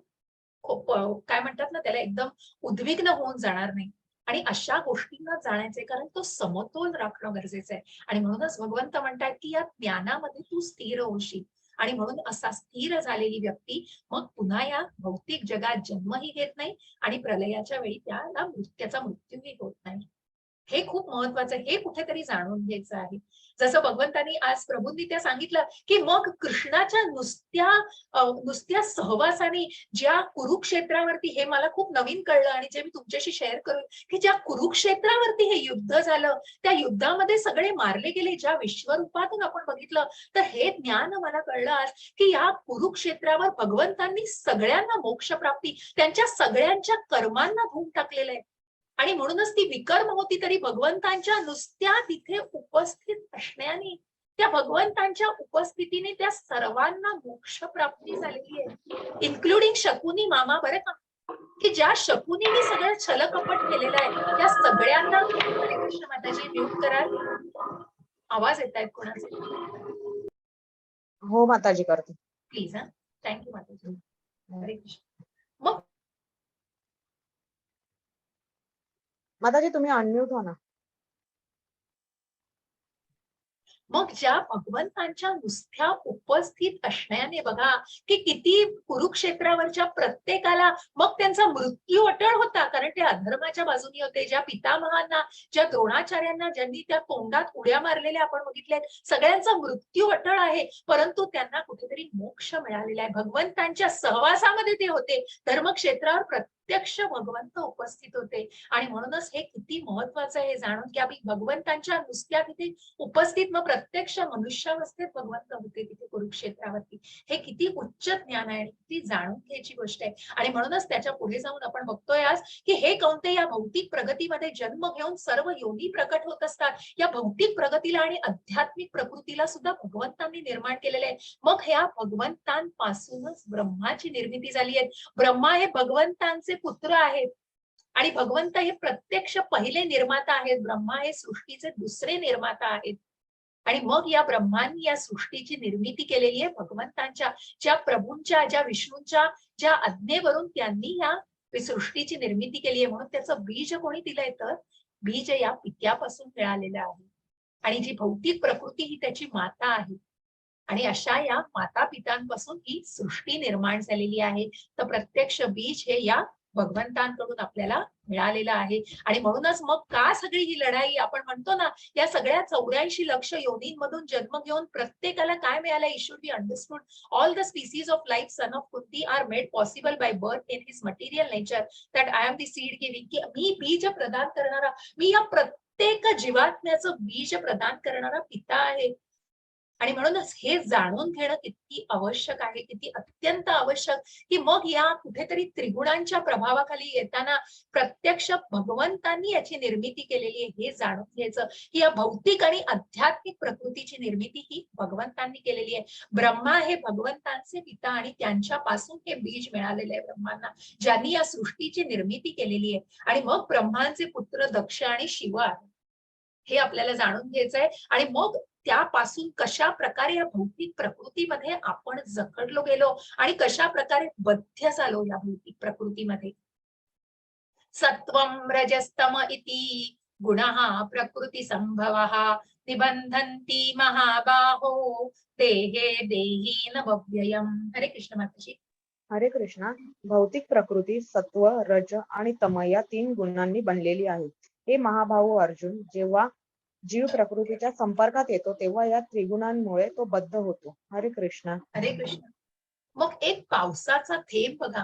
Speaker 1: काय म्हणतात ना त्याला, एकदम उद्विग्न होऊन जाणार नाही. आणि अशा गोष्टींना जाण्याचे, कारण तो समतोल राखणं गरजेचं आहे. आणि म्हणूनच भगवंत म्हणतात की या ज्ञानामध्ये तू स्थिर होशील. आणि म्हणून असा स्थिर झालेली व्यक्ती मग पुन्हा या भौतिक जगात जन्मही घेत नाही आणि प्रलयाच्या वेळी त्याचा मृत्यूही होत नाही. हे खूप महत्वाचं आहे, हे कुठेतरी जाणून घ्यायचं आहे. जसं भगवंतांनी आज प्रभूंनी त्या सांगितलं की मग कृष्णाच्या नुसत्या सहवासाने ज्या कुरुक्षेत्रावरती, हे मला खूप नवीन कळलं आणि जे मी तुमच्याशी शेअर करू, की ज्या कुरुक्षेत्रावरती हे युद्ध झालं, त्या युद्धामध्ये सगळे मारले गेले, ज्या विश्वरूपातून आपण बघितलं, तर हे ज्ञान मला कळलं आज की या कुरुक्षेत्रावर भगवंतांनी सगळ्यांना मोक्ष प्राप्ती, त्यांच्या सगळ्यांच्या कर्मांना धुवून टाकलेलं आहे. आणि म्हणूनच ती विकर्म होती तरी भगवंतांच्या नुसत्या तिथे उपस्थित असण्याने, त्या भगवंतांच्या उपस्थितीने त्या सर्वांना मोक्ष प्राप्ती झालेली आहे, इन्क्लुडिंग शकुनी मामा, बरं का, की ज्या शकुनीने सगळं छलकपट केलेलं आहे त्या सगळ्यांना. हरे कृष्ण माताजी, म्यूट कराल, आवाज येत आहेत कोणाचे,
Speaker 2: हो माताजी करते.
Speaker 1: प्लीज. हा, थँक्यू माताजी. हरे कृष्ण. मग
Speaker 2: माताजी तुम्ही अनम्यूट हो ना.
Speaker 1: मग ज्या भगवंतांच्या नुसत्या उपस्थित असण्याने बघा की किती कुरुक्षेत्रावरच्या प्रत्येकाला मग त्यांचा मृत्यू अटळ होता, कारण ते अधर्माच्या बाजूनी होते. ज्या पितामहांना, ज्या द्रोणाचार्यांना ज्यांनी त्या तोंडात उड्या मारलेल्या आपण बघितल्या, सगळ्यांचा मृत्यू अटळ आहे, परंतु त्यांना कुठेतरी मोक्ष मिळालेला आहे. भगवंतांच्या सहवासामध्ये ते होते, धर्मक्षेत्रावर प्रत्यक्ष भगवंत उपस्थित होते. आणि म्हणूनच हे किती महत्वाचं आहे हे जाणून की आम्ही भगवंतांच्या नुसत्या तिथे उपस्थित, मग प्रत्यक्ष मनुष्यावस्थेत भगवंत होते तिथे कुरुक्षेत्रावरती. हे किती उच्च ज्ञान आहे आणि किती जाणून घ्यायची गोष्ट आहे. आणि म्हणूनच त्याच्या पुढे जाऊन आपण बघतोय आज की हे कौंते या भौतिक प्रगतीमध्ये जन्म घेऊन सर्व योनी प्रकट होत असतात. या भौतिक प्रगतीला आणि आध्यात्मिक प्रकृतीला सुद्धा भगवंतांनी निर्माण केलेले आहे. मग ह्या भगवंतांपासूनच ब्रह्माची निर्मिती झाली आहे. ब्रह्मा हे भगवंतांचे पुत्र आहेत आणि भगवंत हे प्रत्यक्ष पहिले निर्माता आहेत. ब्रह्मा हे सृष्टीचे दुसरे निर्माता आहेत. आणि मग या ब्रह्मांनी या सृष्टीची निर्मिती केलेली आहे भगवंतांच्या, ज्या प्रभूंच्या, ज्या विष्णूंच्या ज्या आज्ञेवरून त्यांनी या सृष्टीची निर्मिती केली आहे. म्हणून त्याचं बीज कोणी दिलंय, तर बीज या पित्यापासून मिळालेलं आहे. आणि जी भौतिक प्रकृती ही त्याची माता आहे. आणि अशा या माता पितांपासून ही सृष्टी निर्माण झालेली आहे. तर प्रत्यक्ष बीज हे या भगवंतांकडून आपल्याला मिळालेलं आहे. आणि म्हणूनच मग का सगळी ही लढाई आपण म्हणतो ना, या सगळ्या 84 लक्ष योनींमधून जन्म घेऊन प्रत्येकाला काय मिळालं, it should be understood. All the species of life son of Kunti are made possible by birth in his material nature, that I am the seed giving, की मी बीज प्रदान करणारा, मी या प्रत्येक जीवात्म्याचं बीज प्रदान करणारा पिता आहे. आणि म्हणूनच हे जाणून घेणं किती आवश्यक आहे, किती अत्यंत आवश्यक, की मग या कुठेतरी त्रिगुणांच्या प्रभावाखाली येताना प्रत्यक्ष भगवंतांनी याची निर्मिती केलेली आहे हे जाणून घ्यायचं, की या भौतिक आणि आध्यात्मिक प्रकृतीची निर्मिती ही भगवंतांनी केलेली आहे. ब्रह्मा हे भगवंतांचे पिता आणि त्यांच्यापासून हे बीज मिळालेले आहे ब्रह्मांना, ज्यांनी या सृष्टीची निर्मिती केलेली आहे. आणि मग ब्रह्मांचे पुत्र दक्ष आणि शिव आहे, हे आपल्याला जाणून घ्यायचं आहे. आणि मग त्यापासून कशा प्रकारे या भौतिक प्रकृतीमध्ये आपण जखडलो गेलो आणि कशा प्रकारे बद्ध झालो या भौतिक प्रकृतीमध्ये. सत्वं रजस्तम इति गुणः प्रकृती संभवः निबंधन्ति महाबाहो देहे देही नव्ययम्. हरे कृष्ण माताजी.
Speaker 2: हरे कृष्णा. भौतिक प्रकृती सत्व, रज आणि तम या 3 गुणांनी बनलेली आहे. हे महाभाऊ अर्जुन, जेव्हा जीव प्रकृतीच्या संपर्कात येतो तेव्हा या त्रिगुणांमुळे तो बद्ध होतो. हरे कृष्णा.
Speaker 1: हरे कृष्ण. मग एक पावसाचा थेंब बघा,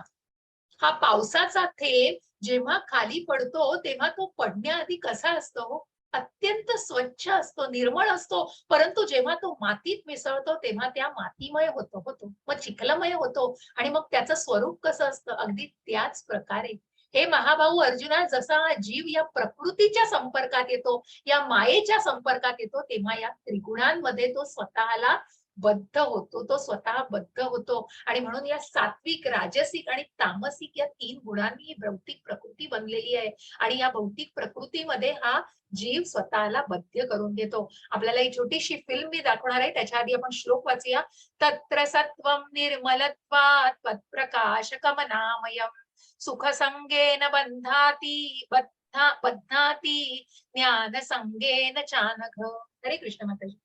Speaker 1: हा पावसाचा थेंब जेव्हा खाली पडतो तेव्हा तो पडण्याआधी कसा असतो, अत्यंत स्वच्छ असतो, निर्मळ असतो. परंतु जेव्हा तो मातीत मिसळतो तेव्हा त्या मातीमय होतो, मग चिखलमय होतो. आणि मग त्याचं स्वरूप कसं असतं, अगदी त्याच प्रकारे हे महाभाऊ अर्जुना, जसा हा जीव या प्रकृतीच्या संपर्कात येतो, या मायेच्या संपर्कात येतो, तेव्हा या त्रिगुणांमध्ये तो स्वतःला बद्ध होतो, तो स्वतः बद्ध होतो. आणि म्हणून या सात्विक, राजसिक आणि तामसिक या 3 गुणांनी ही भौतिक प्रकृती बनलेली आहे. आणि या भौतिक प्रकृतीमध्ये हा जीव स्वतःला बद्ध करून घेतो. आपल्याला ही छोटीशी फिल्म मी दाखवणार आहे, त्याच्या आधी आपण श्लोक वाचूया. तत्र सत्वं निर्मलत्वात् तत्प्रकाशकमनामयम् सुखसंगेन बन्धाति बध्नाति ज्ञानसंगेन चानघ. हरे कृष्ण माताजी.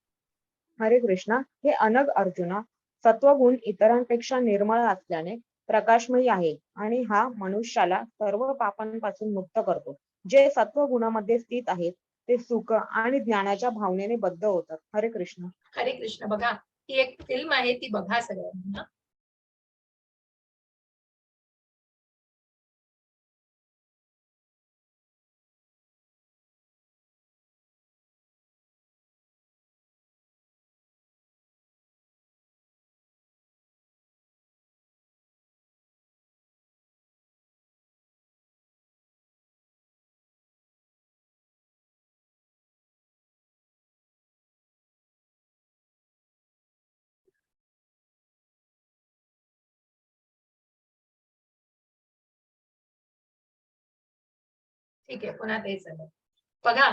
Speaker 2: हरे कृष्णा. हे अनग अर्जुना, सत्वगुण इतरांपेक्षा निर्मळ असल्याने प्रकाशमयी आहे आणि हा मनुष्याला सर्व पापांपासून मुक्त करतो. जे सत्वगुणामध्ये स्थित आहेत ते सुख आणि ज्ञानाच्या भावनेने बद्ध होतात. हरे कृष्ण.
Speaker 1: हरे कृष्ण. बघा, ही एक फिल्म आहे, ती बघा सगळ्यांनी. ठीक आहे, पुन्हा तेच झालं. बघा,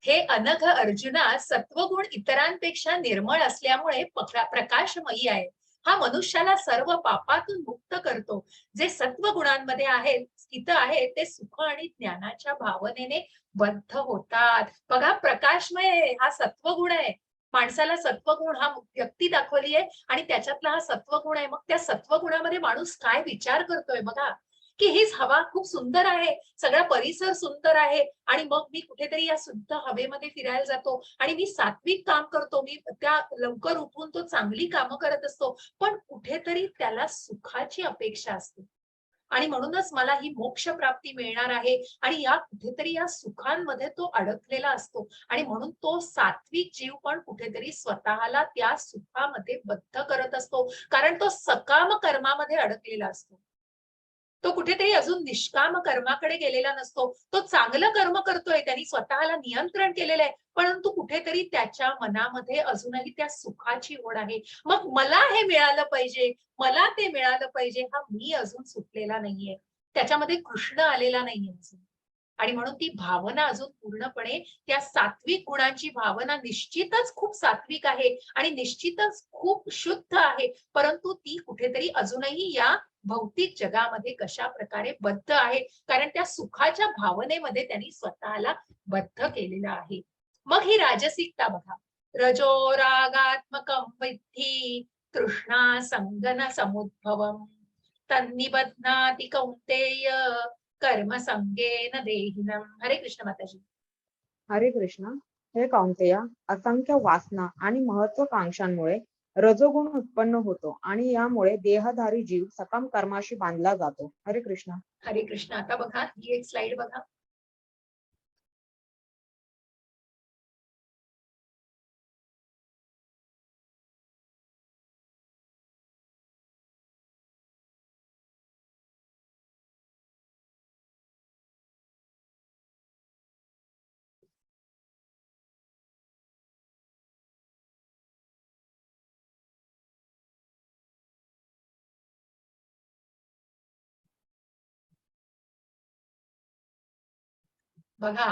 Speaker 1: हे अनघ अर्जुना, सत्वगुण इतरांपेक्षा निर्मळ असल्यामुळे प्रकाशमयी आहे. हा मनुष्याला सर्व पापातून मुक्त करतो. जे सत्वगुणांमध्ये आहेत स्थित आहे ते सुख आणि ज्ञानाच्या भावनेने बद्ध होतात. बघा, प्रकाशमय हा सत्वगुण आहे. माणसाला सत्वगुण हा व्यक्ती दाखवली आहे आणि त्याच्यातला हा सत्वगुण आहे. मग त्या सत्वगुणामध्ये माणूस काय विचार करतोय बघा, की हीच हवा खूप सुंदर आहे, सगळा परिसर सुंदर आहे आणि मग मी कुठेतरी या शुद्ध हवेमध्ये फिरायला जातो आणि मी सात्विक काम करतो, मी त्या लवकर उठून तो चांगली कामं करत असतो, पण कुठेतरी त्याला सुखाची अपेक्षा असते आणि म्हणूनच मला ही मोक्ष प्राप्ती मिळणार आहे आणि या कुठेतरी या सुखांमध्ये तो अडकलेला असतो आणि म्हणून तो सात्विक जीव पण कुठेतरी स्वतःला त्या सुखामध्ये बद्ध करत असतो, कारण तो सकाम कर्मामध्ये अडकलेला असतो. तो कुठेतरी अजून निष्काम कर्माकडे गेलेला नसतो. तो चांगलं कर्म करतोय, त्यांनी स्वतःला नियंत्रण केलेलं आहे, परंतु कुठेतरी त्याच्या मनामध्ये अजूनही त्या सुखाची ओढ आहे. मग मला हे मिळालं पाहिजे, मला ते मिळालं पाहिजे, हा मी अजून सुटलेला नाहीये. त्याच्यामध्ये कृष्ण आलेला नाहीये अजून. आणि म्हणून ती भावना अजून पूर्णपणे त्या सात्विक गुणांची भावना निश्चितच खूप सात्विक आहे आणि निश्चितच खूप शुद्ध आहे, परंतु ती कुठेतरी अजूनही या भौतिक जगामध्ये कशा प्रकारे बद्ध आहे, कारण त्या सुखाच्या भावनेमध्ये त्यांनी स्वतःला बद्ध केलेलं आहे. मग ही राजसिकता बघा, रजो रागात्मकं विद्धि तृष्णा संगन समुद्भवम् तन्निबध्नाति कौन्तेय कर्म संगेन देहिनम. हरे कृष्ण माताजी.
Speaker 2: हरे कृष्ण. हे कौंतेया, असंख्य वासना आणि महत्वाकांक्षांमुळे रजोगुण उत्पन्न होतो आणि यामुळे देहधारी जीव सकाम कर्माशी बांधला जातो. हरे कृष्ण.
Speaker 1: हरे कृष्ण. आता बघा, ही एक स्लाइड बघा. बघा,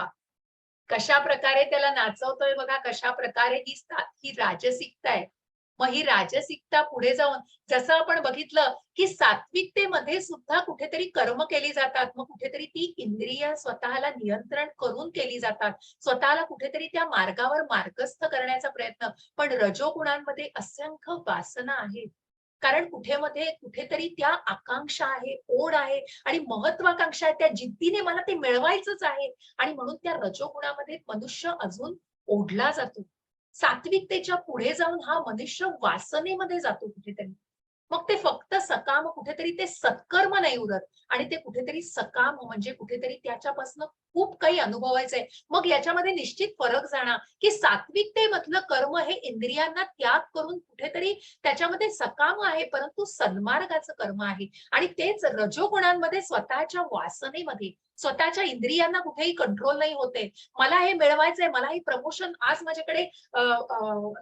Speaker 1: कशा प्रकारे त्याला नाचवतोय बघा, कशा प्रकारे ही राजसिकता आहे. मग ही राजसिकता पुढे जाऊन जसं आपण बघितलं, की सात्विकतेमध्ये सुद्धा कुठेतरी कर्म केली जातात. मग कुठेतरी ती इंद्रिय स्वतःला नियंत्रण करून केली जातात. स्वतःला कुठेतरी त्या मार्गावर मार्गस्थ करण्याचा प्रयत्न. पण रजोगुणांमध्ये असंख्य वासना आहेत. कारण कुठेतरी त्या आकांक्षा आहे, ओढ आहे आणि महत्वाकांक्षा आहे. त्या जिद्दीने मला ते मिळवायचंच आहे आणि म्हणून त्या रजोगुणामध्ये मनुष्य अजून ओढला जातो. सात्विकतेच्या पुढे जाऊन हा मनुष्य वासनेमध्ये जातो कुठेतरी. मग ते फक्त सकाम, कुठेतरी ते सत्कर्म नाही उरत आणि ते कुठेतरी सकाम म्हणजे कुठेतरी त्याच्यापासून खूप काही अनुभवायचंय. मग याच्यामध्ये निश्चित फरक जाणार, की सात्विकतेमधलं कर्म हे इंद्रियांना त्याग करून कुठेतरी त्याच्यामध्ये सकाम आहे, परंतु सन्मार्गाचं कर्म आहे आणि तेच रजोगुणांमध्ये स्वतःच्या वासनेमध्ये स्वतःच्या इंद्रियांना कुठेही कंट्रोल नाही होते. मला हे मिळवायचंय, मला ही प्रमोशन, आज माझ्याकडे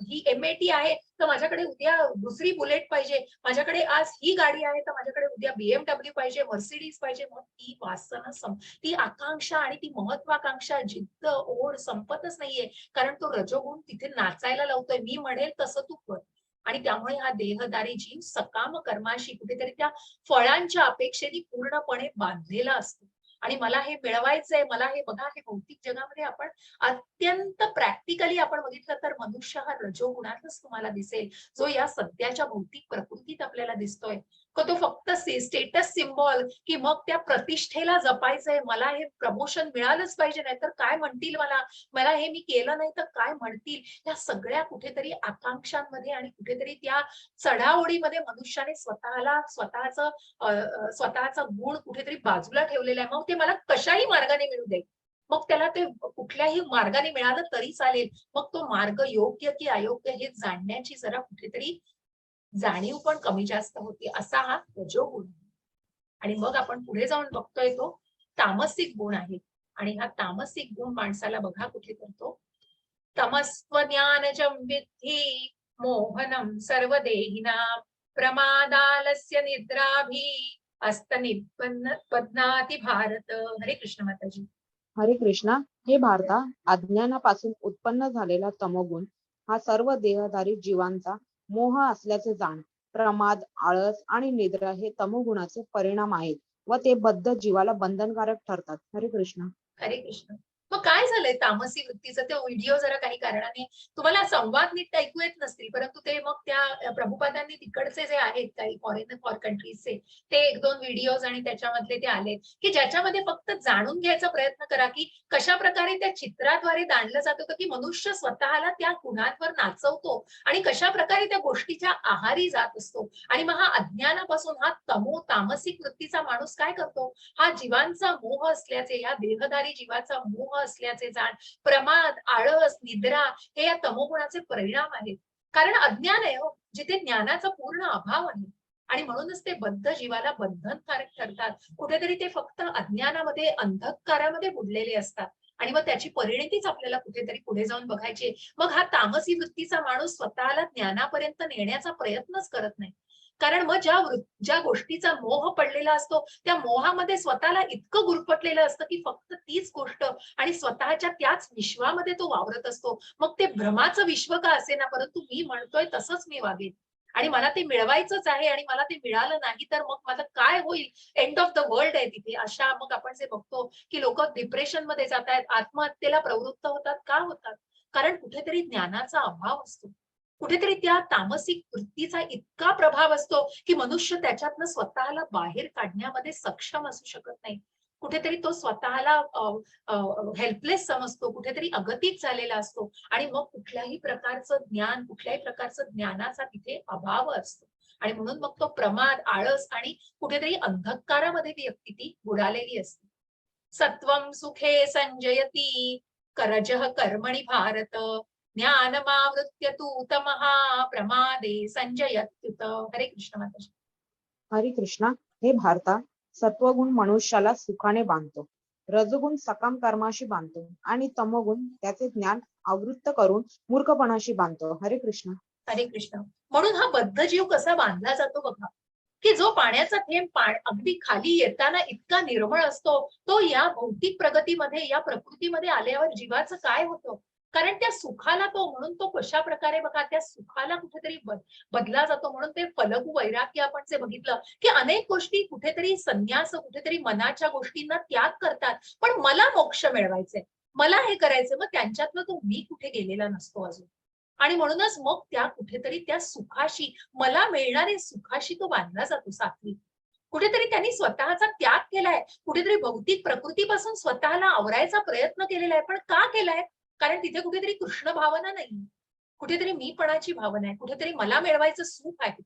Speaker 1: ही एमएटी आहे तर माझ्याकडे उद्या दुसरी बुलेट पाहिजे, माझ्याकडे आज ही गाडी आहे तर माझ्याकडे उद्या बीएमडब्ल्यू पाहिजे, मर्सिडीज पाहिजे. मग ती वासना, ती आकांक्षा आणि ती महत्वाकांक्षा, जिद्द, ओढ संपतच नाहीये, कारण तो रजोगुण तिथे नाचायला लावतोय, मी म्हणेल तसं तू कर. आणि त्यामुळे हा देहदारी जीव सकाम कर्माशी कुठेतरी त्या फळांच्या अपेक्षेने पूर्णपणे बांधलेला असतो. आणि मला हे मिळवायचंय, मला हे बघा, हे भौतिक जगामध्ये आपण अत्यंत प्रॅक्टिकली आपण बघितलं तर मनुष्य हा रजोगुणातच तुम्हाला दिसेल, जो या सध्याच्या भौतिक प्रकृतीत आपल्याला दिसतोय. तो फक्त स्टेटस सिम्बॉल, की मग त्या प्रतिष्ठेला जपायचंय, मला हे प्रमोशन मिळालंच पाहिजे, नाहीतर काय म्हणतील मला, मला हे मी केलं नाही तर काय म्हणतील, या सगळ्या कुठेतरी आकांक्षांमध्ये आणि कुठेतरी त्या चढाओढीमध्ये मनुष्याने स्वतःचा गुण कुठेतरी बाजूला ठेवलेला आहे. मग ते मला कशाही मार्गाने मिळू दे, मग त्याला ते कुठल्याही मार्गाने मिळालं तरी चालेल. मग तो मार्ग योग्य की अयोग्य हे जाणण्याची जरा कुठेतरी जाणीव पण कमी जास्त होती. असा हा रजोगुण आहे. आणि मग आपण पुढे जाऊन बघतोय तो तामसिक गुण आहे. आणि हा तामसिक गुण माणसाला बघा कुठे करतो, तमस्त्वज्ञानजं विद्धि मोहनं सर्वदेहिनां प्रमादालस्य निद्राभि अस्तनिबध्नाति भारत. हरे कृष्ण माताजी.
Speaker 2: हरे कृष्णा. हे भारता, अज्ञानापासून उत्पन्न झालेला तमोगुण हा सर्व देहधारी जीवांचा मोह असल्याचे जाण. प्रमाद, आळस आणि निद्रा हे तमोगुणाचे परिणाम आहेत व ते बद्ध जीवाला बंधनकारक ठरतात. हरे कृष्ण.
Speaker 1: हरे कृष्ण. मग काय झालंय तामसी वृत्तीचं? ते व्हिडिओ जरा काही कारणाने तुम्हाला संवाद नीट ऐकू येत नसतील, परंतु ते मग त्या प्रभुपादांनी तिकडचे जे आहेत काही फॉर कंट्रीजचे ते 1-2 व्हिडिओज आणि त्याच्यामधले ते आले की ज्याच्यामध्ये फक्त जाणून घ्यायचा प्रयत्न करा की कशा प्रकारे त्या चित्राद्वारे जाणलं जात होतं की मनुष्य स्वतःला त्या गुणांवर नाचवतो आणि कशा प्रकारे त्या गोष्टीच्या आहारी जात असतो. आणि मग हा अज्ञानापासून हा तामसिक वृत्तीचा माणूस काय करतो? हा जीवांचा मोह असल्याचे, या देहधारी जीवाचा मोह असल्याचे जाण. प्रमाद, आळस, निद्रा हे या तमोगुणाचे परिणाम आहेत. कारण अज्ञान आहे हो, जिथे ज्ञानाचा पूर्ण अभाव आहे. आणि म्हणूनच ते बद्ध जीवाला बंधनकारक ठरतात. कुठेतरी ते फक्त अज्ञानामध्ये, अंधकारामध्ये बुडलेले असतात. आणि मग त्याची परिणतीच आपल्याला कुठेतरी पुढे जाऊन बघायची. मग हा तामसी वृत्तीचा माणूस स्वतःला ज्ञानापर्यंत नेण्याचा प्रयत्नच करत नाही. कारण मग ज्या गोष्टीचा मोह पडलेला असतो त्या मोहामध्ये स्वतःला इतकं गुरफटलेलं असतं की फक्त तीच गोष्ट आणि स्वतःच्या त्याच विश्वामध्ये तो वावरत असतो. मग ते भ्रमाचं विश्व का असेना, परंतु मी म्हणतोय तसंच मी वागेन आणि मला ते मिळवायचंच आहे आणि मला ते मिळालं नाही तर मग माझं काय होईल? एंड ऑफ द वर्ल्ड आहे तिथे. अशा मग आपण जे बघतो की लोक डिप्रेशन मध्ये जात आहेत, आत्महत्येला प्रवृत्त होतात. का होतात? कारण कुठेतरी ज्ञानाचा अभाव असतो. कुठेतरी त्या तामसिक वृत्तीचा इतका प्रभाव असतो की मनुष्य त्याच्यातनं स्वतःला बाहेर काढण्यामध्ये सक्षम असू शकत नाही. कुठेतरी तो स्वतःला हेल्पलेस समजतो, कुठेतरी अगतिक झालेला असतो आणि मग कुठल्याही प्रकारचं ज्ञान, कुठल्याही प्रकारचं ज्ञानाचा तिथे अभाव असतो. आणि म्हणून मग तो प्रमाद, आळस आणि कुठेतरी अंधकारामध्ये ती व्यक्ती ती बुडालेली असते. सत्वं सुखे संजयती करजः कर्मणि भारत ज्ञानमावृत्य तु तमः प्रमादे संजयत्युत. हरे कृष्ण माताजी.
Speaker 2: हरे कृष्णा. हे भारता, सत्वगुण मनुष्याला सुखाने बांधतो, रजोगुण सकाम कर्माशी बांधतो आणि तमोगुण त्याचे ज्ञान आवृत्त करून मूर्खपणाशी बांधतो. हरे कृष्ण.
Speaker 1: हरे कृष्ण. म्हणून हा बद्ध जीव कसा बांधला जातो बघा, की जो पाण्याचा थेंब अगदी खाली येताना इतका निर्मळ असतो, तो या भौतिक प्रगतीमध्ये, या प्रकृतीमध्ये आल्यावर जीवाचं काय होतं? कारण त्या सुखाला तो, म्हणून तो कशा प्रकारे बघा त्या सुखाला कुठेतरी बदला जातो. म्हणून ते फलगू वैराग्य आपण जे बघितलं की अनेक गोष्टी कुठेतरी संन्यास, कुठेतरी मनाच्या गोष्टींना त्याग करतात. पण मला मोक्ष मिळवायचंय, मला हे करायचं, मग त्यांच्यातनं तो मी कुठे गेलेला नसतो अजून. आणि म्हणूनच मग त्या कुठेतरी त्या सुखाशी, मला मिळणारे सुखाशी तो बांधला जातो सात्विक. कुठेतरी त्यांनी स्वतःचा त्याग केलाय, कुठेतरी भौतिक प्रकृतीपासून स्वतःला आवरायचा प्रयत्न केलेला आहे. पण का केलाय? कारण तिथे कुठेतरी कृष्ण भावना नाही, कुठेतरी मीपणाची भावना आहे, कुठेतरी मला मिळवायचं सुख आहे.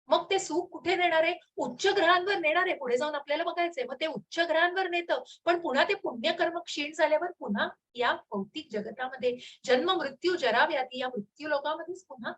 Speaker 1: मग ते सुख कुठे नेणार आहे? उच्च ग्रहांवर नेणार आहे. पुढे जाऊन आपल्याला बघायचंय. मग ते उच्च ग्रहांवर नेतं, पण पुन्हा ते पुण्यकर्म क्षीण झाल्यावर पुन्हा या भौतिक जगतामध्ये जन्म, मृत्यू, जरा, व्याधी या मृत्यू लोकांमध्येच पुन्हा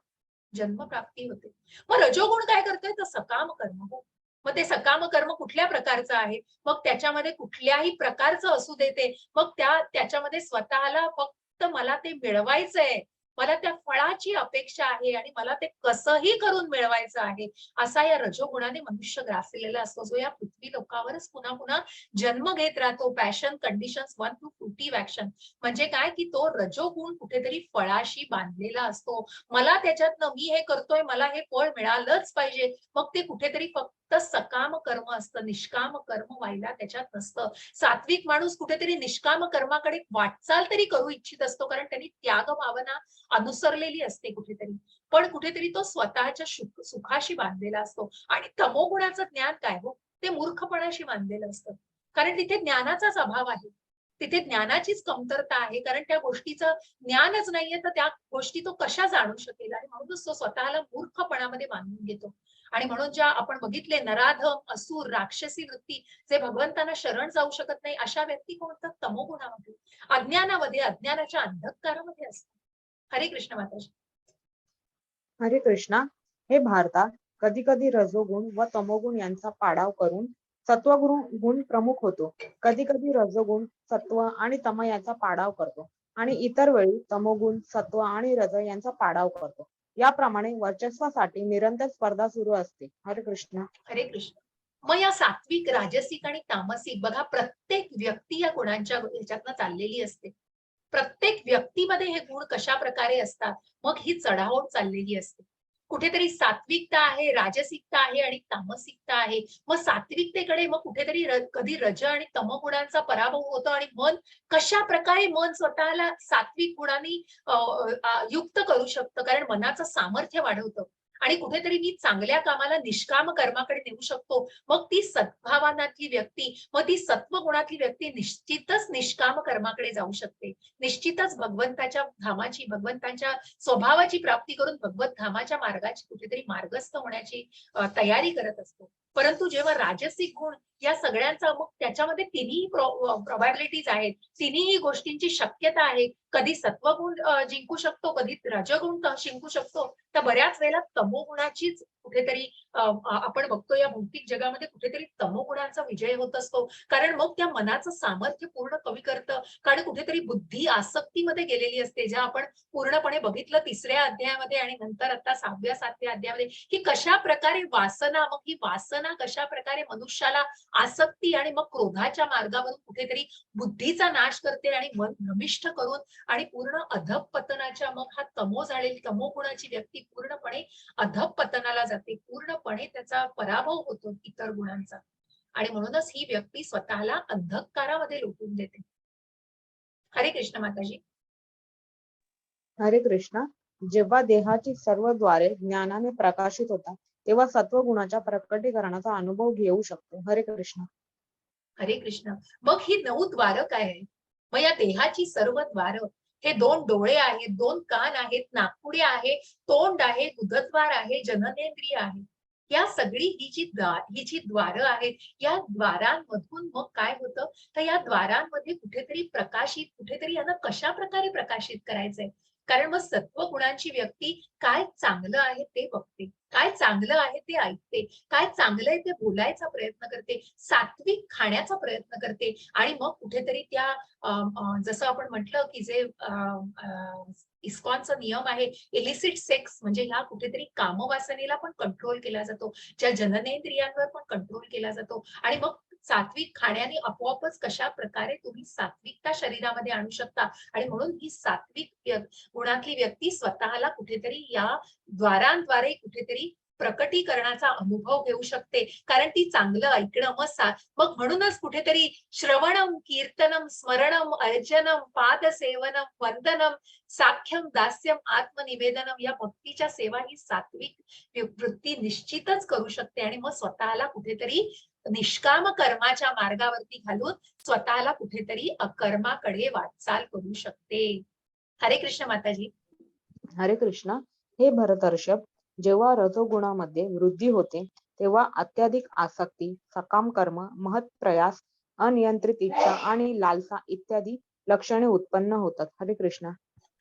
Speaker 1: जन्मप्राप्ती होते. मग रजोगुण काय करतोय? तर सकाम कर्म. हो, मग ते सकाम कर्म कुठल्या प्रकारचं आहे? मग त्याच्यामध्ये कुठल्याही प्रकारचं असू देते, मग त्याच्यामध्ये स्वतःला फक्त मला ते मिळवायचंय, मला त्या फळाची अपेक्षा आहे आणि मला ते कसंही करून मिळवायचं आहे, असा या रजोगुणाने मनुष्य ग्रासलेला असतो, जो या पृथ्वी लोकावरच पुन्हा पुन्हा जन्म घेत राहतो. Passion conditions 1 to 40 action. म्हणजे काय की तो रजोगुण कुठेतरी फळाशी बांधलेला असतो. मला त्याच्यातनं मी हे करतोय, मला हे फळ मिळालंच पाहिजे. मग ते कुठेतरी फक्त सकाम कर्म असतं, निष्काम कर्म व्हायला त्याच्यात नसतं. सात्विक माणूस कुठेतरी निष्काम कर्माकडे वाटचाल तरी करू इच्छित असतो, कारण त्यांनी त्याग भावना अनुसरलेली असते कुठेतरी. पण कुठेतरी तो स्वतःच्या सुखाशी बांधलेला असतो. आणि तमोगुणाचं ज्ञान काय हो? ते मूर्खपणाशी बांधलेलं असतं. कारण तिथे ज्ञानाचाच अभाव आहे, तिथे ज्ञानाचीच कमतरता आहे. कारण त्या गोष्टीचं ज्ञानच नाहीये, तर त्या गोष्टी तो कशा जाणू शकेल? आणि म्हणूनच तो स्वतःला मूर्खपणामध्ये बांधून घेतो. आणि म्हणून ज्या आपण बघितले नराधम, असुर, राक्षसी वृत्ती, जे भगवंतांना शरण जाऊ शकत नाही, अशा व्यक्ती कोणत्या? तमोगुणामध्ये, अज्ञानामध्ये, अज्ञानाच्या अंधकारामध्ये असतात. हरे कृष्ण माताजी.
Speaker 2: हरे कृष्णा. हे भारता, कधी कधी रजोगुण व तमोगुण यांचा पाडाव करून सत्वगुण गुण प्रमुख होतो. कधी कधी रजोगुण सत्व आणि तम यांचा पाडाव करतो आणि इतर वेळी तमोगुण सत्व आणि रज यांचा पाडाव करतो. याप्रमाणे वर्चस्वासाठी निरंतर स्पर्धा सुरू असते. हरे कृष्ण.
Speaker 1: हरे कृष्ण. मग या सात्विक, राजसिक आणि तामसिक बघा, प्रत्येक व्यक्ती या गुणांच्या ह्याच्यातनं चाललेली असते. प्रत्येक व्यक्तीमध्ये हे गुण कशा प्रकारे असतात, मग ही चढाओढ चाललेली असते. कुठेतरी सात्विकता आहे, राजसिकता आहे आणि तामसिकता आहे. मग सात्विकतेकडे मग कुठेतरी कधी रज आणि तमगुणांचा पराभव होतो आणि मन कशा प्रकारे मन स्वतःला सात्विक गुणांनी युक्त करू शकतं, कारण मनाचं सामर्थ्य वाढवतं आणि कुठेतरी मी चांगल्या कामाला निष्काम कर्माकडे नेऊ शकतो. मग ती सद्भावनातली व्यक्ती, मग ती सत्व गुणातली व्यक्ती निश्चितच निष्काम कर्माकडे जाऊ शकते. निश्चितच भगवंताच्या धामाची, भगवंतांच्या स्वभावाची प्राप्ती करून भगवत धामाच्या मार्गाची कुठेतरी मार्गस्थ होण्याची तयारी करत असतो. परंतु जेव्हा राजसिक गुण या सगळ्यांचा, मग त्याच्यामध्ये तिन्ही प्रोबॅबिलिटीज आहेत, तिन्ही गोष्टींची शक्यता आहे. कधी सत्वगुण जिंकू शकतो, कधी रजगुण जिंकू शकतो, तर बऱ्याच वेळेला तमोगुणाचीच कुठेतरी आपण बघतो या भौतिक जगामध्ये कुठेतरी तमोगुणाचा विजय होत असतो. कारण मग त्या मनाचं सामर्थ्य पूर्ण कमी करतं, कारण कुठेतरी बुद्धी आसक्तीमध्ये गेलेली असते, ज्या आपण पूर्णपणे बघितलं 3ऱ्या अध्यायामध्ये आणि नंतर आता 6व्या 7व्या अध्यायामध्ये, की कशा प्रकारे वासना, मग ही वासना कशा प्रकारे मनुष्याला आसक्ती आणि मग क्रोधाच्या मार्गावरून कुठेतरी बुद्धीचा नाश करते आणि मन भ्रमिष्ठ करून आणि पूर्ण अधःपतनाच्या, मग हा तमोगुणाची व्यक्ती पूर्णपणे अधःपतनाला जाते, पूर्णपणे त्याचा पराभव होतो इतर गुणांचा. आणि म्हणूनच ही व्यक्ती स्वतःला अंधकारामध्ये लोटून देते. हरे कृष्ण माताजी.
Speaker 2: हरे कृष्ण. जेव्हा देहाची सर्व द्वारे ज्ञानाने प्रकाशित होतात, तेव्हा सत्वगुणाच्या प्रकटीकरणाचा अनुभव घेऊ शकतो. हरे कृष्ण.
Speaker 1: हरे कृष्ण. मग ही 9 द्वार काय आहे? मग या देहाची सर्व द्वार, हे 2 डोळे आहेत, 2 कान आहेत, नाकपुडी आहे, तोंड आहे, गुदद्वार आहे, जननेंद्रिय आहे. या सगळी ही जी द्वार आहेत, या द्वारांमधून मग काय होतं, तर या द्वारांमध्ये कुठेतरी प्रकाशित, कुठेतरी यांना कशा प्रकारे प्रकाशित करायचंय. कारण मग सत्व गुणांची व्यक्ती काय चांगलं आहे ते बघते, काय चांगलं आहे ते ऐकते, काय चांगलं आहे ते बोलायचा प्रयत्न करते, सात्विक खाण्याचा प्रयत्न करते आणि मग कुठेतरी त्या जसं आपण म्हटलं की जे इस्कॉनचा नियम आहे, इलिसिट सेक्स, म्हणजे ह्या कुठेतरी कामवासनेला पण कंट्रोल केला जातो, ज्या जननेंद्रियांवर पण कंट्रोल केला जातो आणि मग सात्विक खाण्याने आपोआपच कशा प्रकारे तुम्ही सात्विकता शरीरामध्ये आणू शकता. आणि म्हणून ही सात्विक गुणातली व्यक्ती स्वतःला कुठेतरी या द्वारांद्वारे कुठेतरी प्रकटीकरणाचा अनुभव घेऊ शकते, कारण ती चांगलं ऐकणं, मग म्हणूनच कुठेतरी श्रवणम, कीर्तनम, स्मरणम, अर्चनम, पादसेवनम, वंदनम, साख्यम, दास्यम, आत्मनिवेदनम, या भक्तीच्या सेवा ही सात्विक वृत्ती निश्चितच करू शकते आणि मग स्वतःला कुठेतरी निष्काम कर्माच्या मार्गावरती घालून स्वतःला कुठेतरी अकर्माकडे वाटचाल करू शकते. हरे कृष्ण माताजी.
Speaker 2: हरे कृष्ण. हे भरतर्षभ, जेव्हा रजोगुणामध्ये वृद्धी होते, तेव्हा अत्याधिक आसक्ती, सकाम कर्म, महत् प्रयास, अनियंत्रित इच्छा आणि लालसा इत्यादी लक्षणे उत्पन्न होतात. हरे कृष्ण.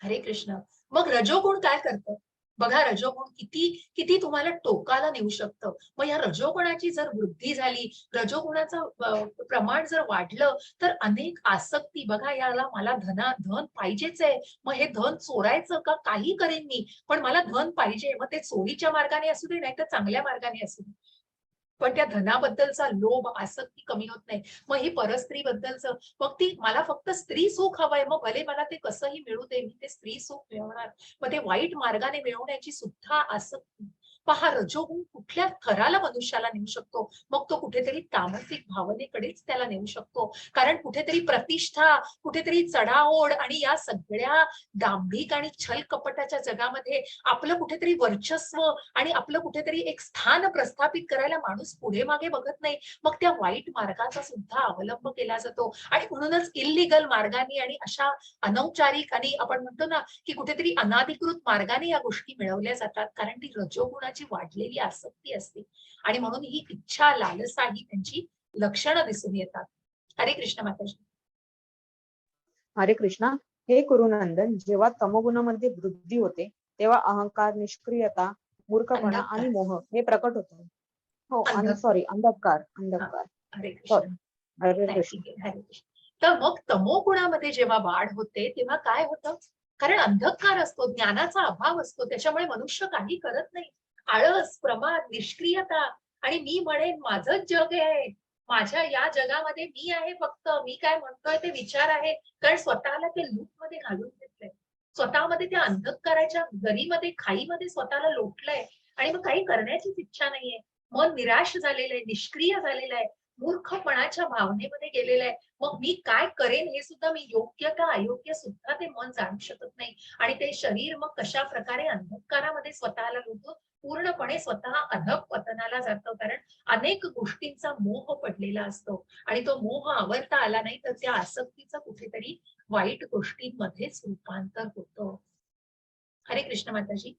Speaker 1: हरे कृष्ण. मग रजोगुण काय करतं? बघा, रजोगुण किती किती तुम्हाला टोकाला नेऊ शकतं. मग या रजोगुणाची जर वृद्धी झाली, रजोगुणाचं प्रमाण जर वाढलं, तर अनेक आसक्ती, बघा याला मला धन पाहिजेच आहे, मग हे धन चोरायचं का, काही करेन मी, पण मला धन पाहिजे. मग ते चोरीच्या मार्गाने असू दे, नाही तर चांगल्या मार्गाने असू दे, पण त्या धनाबद्दलचा लोभ, आसक्ती कमी होत नाही. मग ही परस्त्रीबद्दलचं, मग ती मला फक्त स्त्री सुख हवंय, मग भले मला ते कसंही मिळू दे, मी ते स्त्री सुख मिळवणार. मग ते वाईट मार्गाने मिळवण्याची सुद्धा आसक्ती. पहा, रजोगुण कुठल्या थराला मनुष्याला नेऊ शकतो, मग तो कुठेतरी तामसिक भावनेकडेच त्याला नेऊ शकतो. कारण कुठेतरी प्रतिष्ठा, कुठेतरी चढाओढ आणि या सगळ्या दांभिक आणि छल कपटाच्या जगामध्ये आपलं कुठेतरी वर्चस्व आणि आपलं कुठेतरी एक स्थान प्रस्थापित करायला माणूस पुढे मागे बघत नाही. मग त्या वाईट मार्गाचा सुद्धा अवलंब केला जातो आणि म्हणूनच इल्लीगल मार्गाने आणि अशा अनौपचारिक आणि आपण म्हणतो ना की कुठेतरी अनाधिकृत मार्गाने या गोष्टी मिळवल्या जातात, कारण ती रजोगुणाची वाढलेली आसक्ती असते आणि म्हणून ही इच्छा, लालसा ही त्यांची लक्षणं दिसून येतात. हरे कृष्ण माताजी.
Speaker 2: हरे कृष्ण. हे कुरुनंदन, जेव्हा तमोगुणामध्ये वृद्धी होते, तेव्हा अहंकार, निष्क्रियता, मूर्खपणा
Speaker 1: अंधकार.
Speaker 2: आणि मोह हे प्रकट होते. हो,
Speaker 1: अंधकार.
Speaker 2: सॉरी, अंधकार.
Speaker 1: हरे
Speaker 2: सॉरी.
Speaker 1: कृष्ण.
Speaker 2: हरे
Speaker 1: नाही,
Speaker 2: कृष्ण.
Speaker 1: ठीक आहे. हरे कृष्ण. तर मग तमोगुणामध्ये जेव्हा वाढ होते, तेव्हा काय होतं, कारण अंधकार असतो, ज्ञानाचा अभाव असतो, त्याच्यामुळे मनुष्य काही करत नाही. आळस, प्रमाद, निष्क्रियता आणि मी म्हणेन माझंच जग आहे, माझ्या या जगामध्ये मी आहे, फक्त मी काय म्हणतोय ते विचार आहे. कारण स्वतःला ते लूप मध्ये घालून घेतलंय, स्वतःमध्ये त्या अंधकाराच्या दरीमध्ये खाईमध्ये स्वतःला लोटलंय आणि मग काही करण्याचीच इच्छा नाहीये. मन निराश झालेलं आहे, निष्क्रिय झालेलं आहे, मूर्खपणाच्या भावनेमध्ये गेलेलं आहे. मग मी काय करेन हे सुद्धा, मी योग्य का अयोग्य सुद्धा ते मन जाणू शकत नाही. आणि ते शरीर मग कशा प्रकारे अंधकारामध्ये स्वतःला लोटून पूर्णपणे स्वतः अधःपतनाला जातं. कारण अनेक गोष्टींचा मोह पडलेला असतो आणि तो मोह आवरता आला नाही तर त्या आसक्तीचं कुठेतरी वाईट गोष्टींमध्येच रूपांतर होतं. हरे कृष्ण माताजी.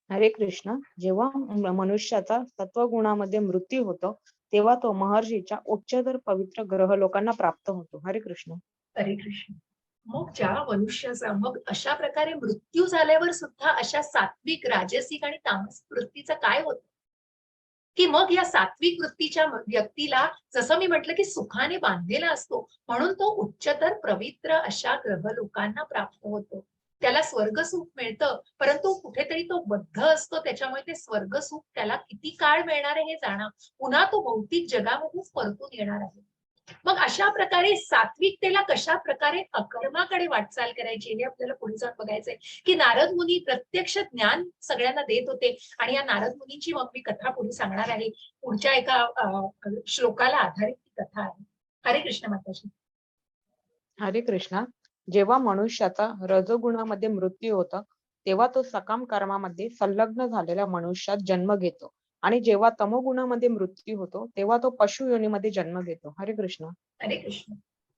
Speaker 2: हरे कृष्ण. जेव्हा मनुष्याचा सत्वगुणामध्ये मृत्यू होतो, तेव्हा तो महर्षीच्या उच्चतर पवित्र ग्रहलोकांना प्राप्त होतो. हरे कृष्ण.
Speaker 1: हरे कृष्ण. मग ज्या मनुष्याचा मग अशा प्रकारे मृत्यू झाल्यावर सुद्धा अशा सात्विक, राजसिक आणि तामसिक वृत्तीचं काय होतं? की मग या सात्विक वृत्तीच्या व्यक्तीला, जसं मी म्हटलं की सुखाने बांधलेला असतो, म्हणून तो उच्चतर पवित्र अशा ग्रहलोकांना प्राप्त होतो. त्याला स्वर्ग सुख मिळतं, परंतु कुठेतरी तो बद्ध असतो, त्याच्यामुळे ते स्वर्ग सुख त्याला किती काळ मिळणार आहे हे जाणं, पुन्हा तो भौतिक जगामध्येच परतून येणार आहे. मग अशा प्रकारे सात्विकतेला कशा प्रकारे अकर्माकडे वाटचाल करायची हे आपल्याला पुढे जाऊन बघायचंय. की नारद मुनी प्रत्यक्ष ज्ञान सगळ्यांना देत होते आणि या नारद मुनींची मग मी कथा पुढे सांगणार आहे. पुढच्या एका श्लोकाला आधारित ती कथा आहे. हरे कृष्ण माताजी.
Speaker 2: हरे कृष्णा. जेव्हा मनुष्याचा रजोगुणामध्ये मृत्यू होतो, तेव्हा तो सकाम कर्मामध्ये संलग्न झालेल्या मनुष्यात जन्म घेतो. आणि जेव्हा तमोगुणामध्ये मृत्यू होतो, तेव्हा तो पशु योनीमध्ये जन्म घेतो. हरे कृष्ण.
Speaker 1: हरे कृष्ण.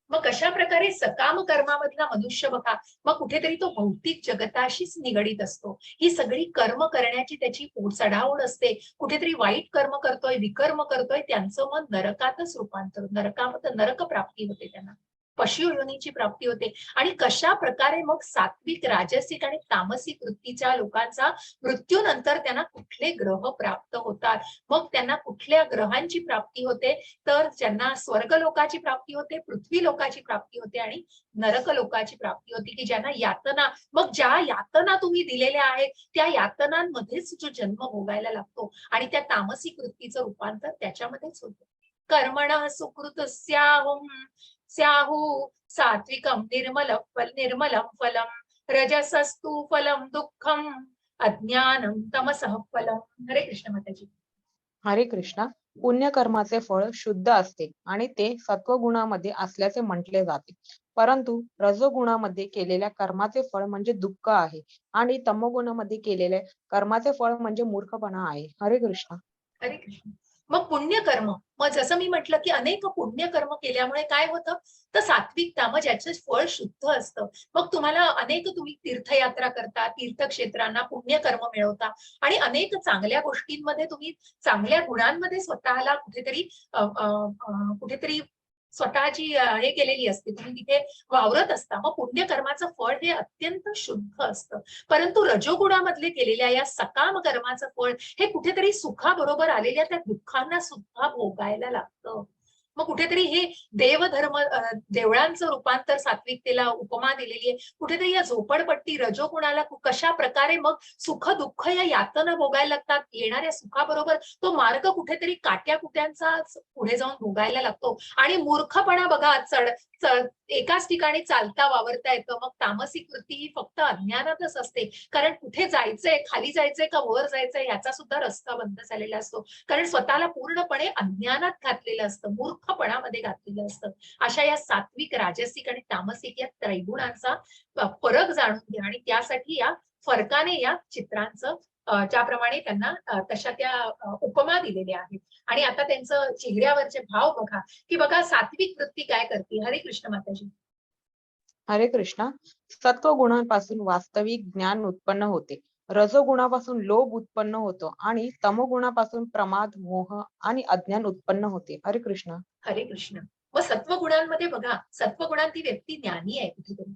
Speaker 1: मग कशा प्रकारे सकाम कर्मामधला मनुष्य बघा, मग कुठेतरी तो भौतिक जगताशीच निगडीत असतो. ही सगळी कर्म करण्याची त्याची चढाओढ असते. कुठेतरी वाईट कर्म करतोय, विकर्म करतोय, त्यांचं मन नरकातच रूपांतर, नरकामध्ये नरक प्राप्ती होते, त्यांना पशु योनीची प्राप्ती होते. आणि कशा प्रकारे मग सात्विक, राजसिक आणि तामसिक वृत्तीच्या लोकांचा मृत्यूनंतर त्यांना कुठले ग्रह प्राप्त होतात, मग त्यांना कुठल्या ग्रहांची प्राप्ती होते, तर ज्यांना स्वर्ग लोकाची प्राप्ती होते, पृथ्वी लोकाची प्राप्ती होते आणि नरक लोकाची प्राप्ती होती. की ज्यांना यातना, मग ज्या यातना तुम्ही दिलेल्या आहेत त्या यातनांमध्येच जो जन्म भोगायला लागतो आणि त्या तामसिक वृत्तीचं रूपांतर त्याच्यामध्येच होतं. कर्मणः सुकृत स्याहु सात्विकम निर्मलम फलम रजसस्तु फलम दुःखम अज्ञानम तमसः फलम. हरे कृष्ण माताजी.
Speaker 2: हरे कृष्णा. पुण्यकर्माचे फळ शुद्ध असते आणि ते सत्वगुणामध्ये असल्याचे म्हटले जाते. परंतु रजोगुणामध्ये केलेल्या कर्माचे फळ म्हणजे दुःख आहे आणि तमोगुणामध्ये केलेल्या कर्माचे फळ म्हणजे मूर्खपणा आहे. हरे कृष्ण.
Speaker 1: हरे कृष्ण. मग पुण्यकर्म, मग जसं मी म्हटलं की अनेक पुण्यकर्म केल्यामुळे काय होतं, तर सात्विकता, मग ज्याचं फळ शुद्ध असतं. मग तुम्हाला अनेक, तुम्ही तीर्थयात्रा करता, तीर्थक्षेत्रांना पुण्यकर्म मिळवता आणि अनेक चांगल्या गोष्टींमध्ये तुम्ही चांगल्या गुणांमध्ये स्वतःला कुठेतरी कुठेतरी स्वतःची हे केलेली असते, तुम्ही तिथे वावरत असता. मग पुण्यकर्माचं फळ हे अत्यंत शुद्ध असतं. परंतु रजोगुणामधले केलेल्या या सकाम कर्माचं फळ हे कुठेतरी सुखाबरोबर आलेल्या त्या दुःखांना सुद्धा भोगायला लागतं. मग कुठेतरी हे देवधर्म, देवळांचं रूपांतर सात्विकतेला उपमा दिलेली आहे. कुठेतरी या झोपडपट्टी रजोगुणाला कशा प्रकारे मग सुख दुःख या यातना भोगायला लागतात, येणाऱ्या सुखाबरोबर तो मार्ग कुठेतरी काट्या कुट्यांचा पुढे जाऊन भोगायला लागतो. आणि मूर्खपणा बघा, एकाच ठिकाणी चालता वावरता येतं. मग तामसिक वृत्ती ही फक्त अज्ञानातच असते. कारण कुठे जायचंय, खाली जायचंय का वर जायचंय याचा सुद्धा रस्ता बंद झालेला असतो. कारण स्वतःला पूर्णपणे अज्ञानात घातलेलं असतं, मूर्खपणामध्ये घातलेलं असतं. अशा या सात्विक, राजसिक आणि तामसिक या त्रैगुणांचा फरक जाणून घ्या आणि त्यासाठी या फरकाने या चित्रांचं ज्याप्रमाणे त्यांना तशा त्या उपमा दिलेल्या आहेत. आणि आता त्यांचं चेहऱ्यावरचे भाव बघा, की बघा सात्विक वृत्ती काय करते. हरे कृष्ण माताजी.
Speaker 2: हरे कृष्णा. सत्वगुणांपासून वास्तविक ज्ञान उत्पन्न होते. रजोगुणापासून लोभ उत्पन्न होतो आणि तमोगुणापासून प्रमाद, मोह आणि अज्ञान उत्पन्न होते. हरे कृष्ण.
Speaker 1: हरे कृष्ण. मग सत्वगुणांमध्ये बघा, सत्वगुणात ती व्यक्ती ज्ञानी आहे कुठेतरी.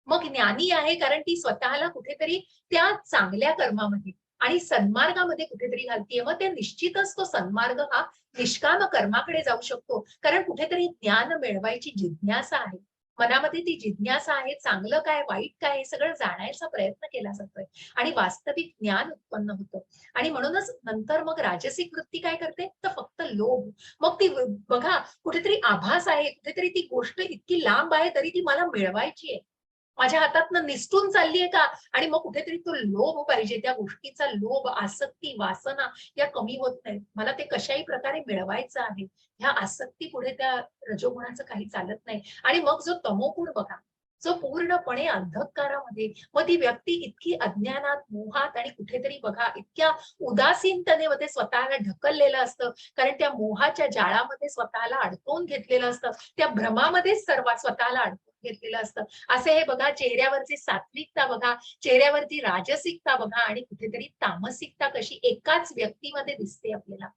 Speaker 1: मग ज्ञानी आहे कारण ती स्वतःला कुठेतरी त्या चांगल्या कर्मामध्ये आणि सन्मार्गामध्ये कुठेतरी घालतीये. मग ते निश्चितच तो सन्मार्ग हा निष्काम कर्माकडे जाऊ शकतो. कारण कुठेतरी ज्ञान मिळवायची जिज्ञासा आहे. मनामध्ये ती जिज्ञासा आहे, चांगलं काय वाईट काय हे सगळं जाणायचा प्रयत्न केला जातोय आणि वास्तविक ज्ञान उत्पन्न होतं. आणि म्हणूनच नंतर मग राजसिक वृत्ती काय करते, तर फक्त लोभ. मग ती बघा, कुठेतरी आभास आहे, कुठेतरी ती गोष्ट इतकी लांब आहे तरी ती मला मिळवायची आहे, माझ्या हातातनं निसटून चाललीये का, आणि मग कुठेतरी तो लोभ पाहिजे, त्या गोष्टीचा लोभ, आसक्ती, वासना या कमी होत नाहीत. मला ते कशाही प्रकारे मिळवायचं आहे. ह्या आसक्ती पुढे त्या रजोगुणाचं काही चालत नाही. आणि मग जो तमोगुण बघा, जो पूर्णपणे अंधकारामध्ये, मग ती व्यक्ती इतकी अज्ञानात, मोहात आणि कुठेतरी बघा इतक्या उदासीनतेमध्ये स्वतःला ढकललेलं असतं, कारण त्या मोहाच्या जाळामध्ये स्वतःला अडकवून घेतलेलं असतं, त्या भ्रमामध्येच सर्व स्वतःला अडकवून घेतलेलं असतं. असे हे बघा, चेहऱ्यावरची सात्विकता बघा, चेहऱ्यावरती राजसिकता बघा आणि कुठेतरी तामसिकता कशी एकाच व्यक्तीमध्ये दिसते आपल्याला.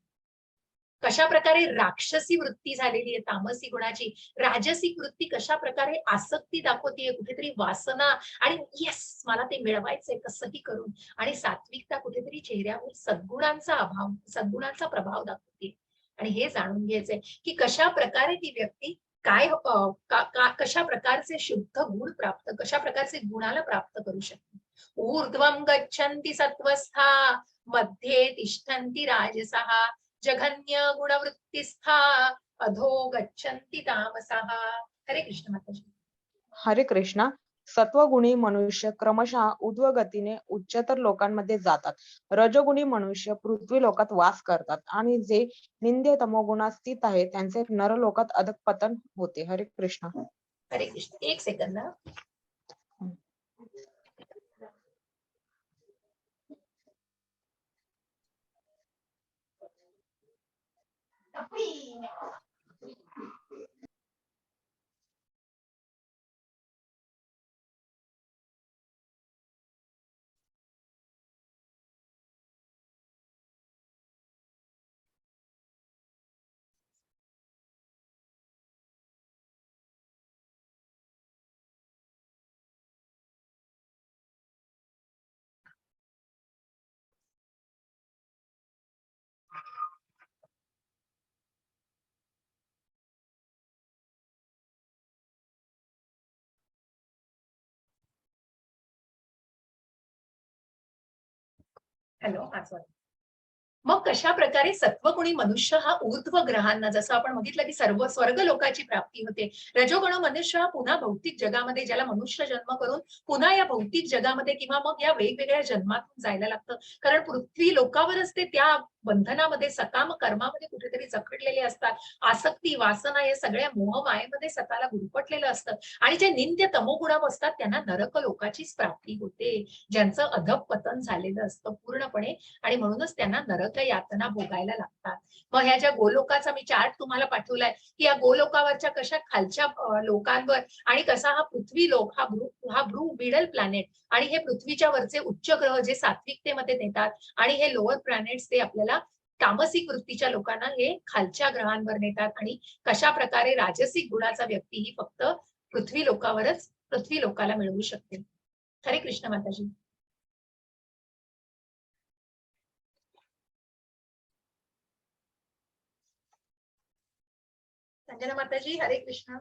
Speaker 1: कशा प्रकारे राक्षसी वृत्ती झालेली आहे तामसी गुणाची, राजसिक वृत्ती कशा प्रकारे आसक्ती दाखवतीये, कुठेतरी वासना आणि येस मला ते मिळवायचंय कसंही करून, आणि सात्विकता कुठेतरी चेहऱ्यावर सद्गुणांचा अभाव, सद्गुणांचा प्रभाव दाखवते. आणि हे जाणून घ्यायचंय की कशा प्रकारे ती व्यक्ती काय कशा प्रकारचे शुद्ध गुण प्राप्त, कशा प्रकारचे गुणाला प्राप्त करू शकते. ऊर्ध्वं गच्छन्ति सत्वस्था, मध्ये तिष्ठन्ति राजसः, जघन्य गुणवृत्तिस्था, अधो गच्छन्ति तामसः. हरे कृष्ण माताजी.
Speaker 2: हरे कृष्णा. सत्वगुणी मनुष्य क्रमशः ऊर्ध्व गतीने उच्चतर लोकांमध्ये जातात. रजोगुणी मनुष्य पृथ्वी लोकात वास करतात आणि जे निंद्य तमोगुणात स्थित आहे त्यांचे नरलोकात अधःपतन होते. हरे कृष्ण.
Speaker 1: हरे कृष्ण. एक सेकंद ना. हॅलो. मग कशा प्रकारे सत्वगुणी मनुष्य हा ऊर्ध्व ग्रहांना, जसं आपण बघितलं की सर्व स्वर्ग लोकाची प्राप्ती होते. रजोगुण मनुष्य हा पुन्हा भौतिक जगामध्ये, ज्याला मनुष्य जन्म करून पुन्हा या भौतिक जगामध्ये किंवा मग या वेगवेगळ्या जन्मातून जायला लागतं, कारण पृथ्वी लोकावरच ते त्या बंधनामध्ये, सकाम कर्मामध्ये कुठेतरी जखडलेले असतात. आसक्ती, वासना या सगळ्या मोहमायेमध्ये स्वतःला गुरफटलेलं असतं. आणि जे निंद्य तमोगुणाव असतात त्यांना नरक लोकाचीच प्राप्ती होते, ज्यांचं अधःपतन झालेलं असतं पूर्णपणे, आणि म्हणूनच त्यांना नरक यातना भोगायला लागतात. मग ह्या ज्या गोलोकाचा मी चार्ट तुम्हाला पाठवलाय, की या गोलोकावरच्या कशा खालच्या लोकांवर, आणि कसा हा पृथ्वी लोक, हा ब्रू मिडल प्लॅनेट, आणि हे पृथ्वीच्या वरचे उच्च ग्रह जे सात्विकतेमध्ये नेतात, आणि हे लोअर प्लॅनेट्स ते आपल्याला तामसिक वृत्तीच्या लोकांना हे खालच्या ग्रहांवर नेतात, आणि कशा प्रकारे राजसिक गुणाचा व्यक्ती ही फक्त पृथ्वी लोकावरच पृथ्वी लोकाला मिळवू शकते. हरे कृष्ण माताजी. संजना माताजी. हरे कृष्ण.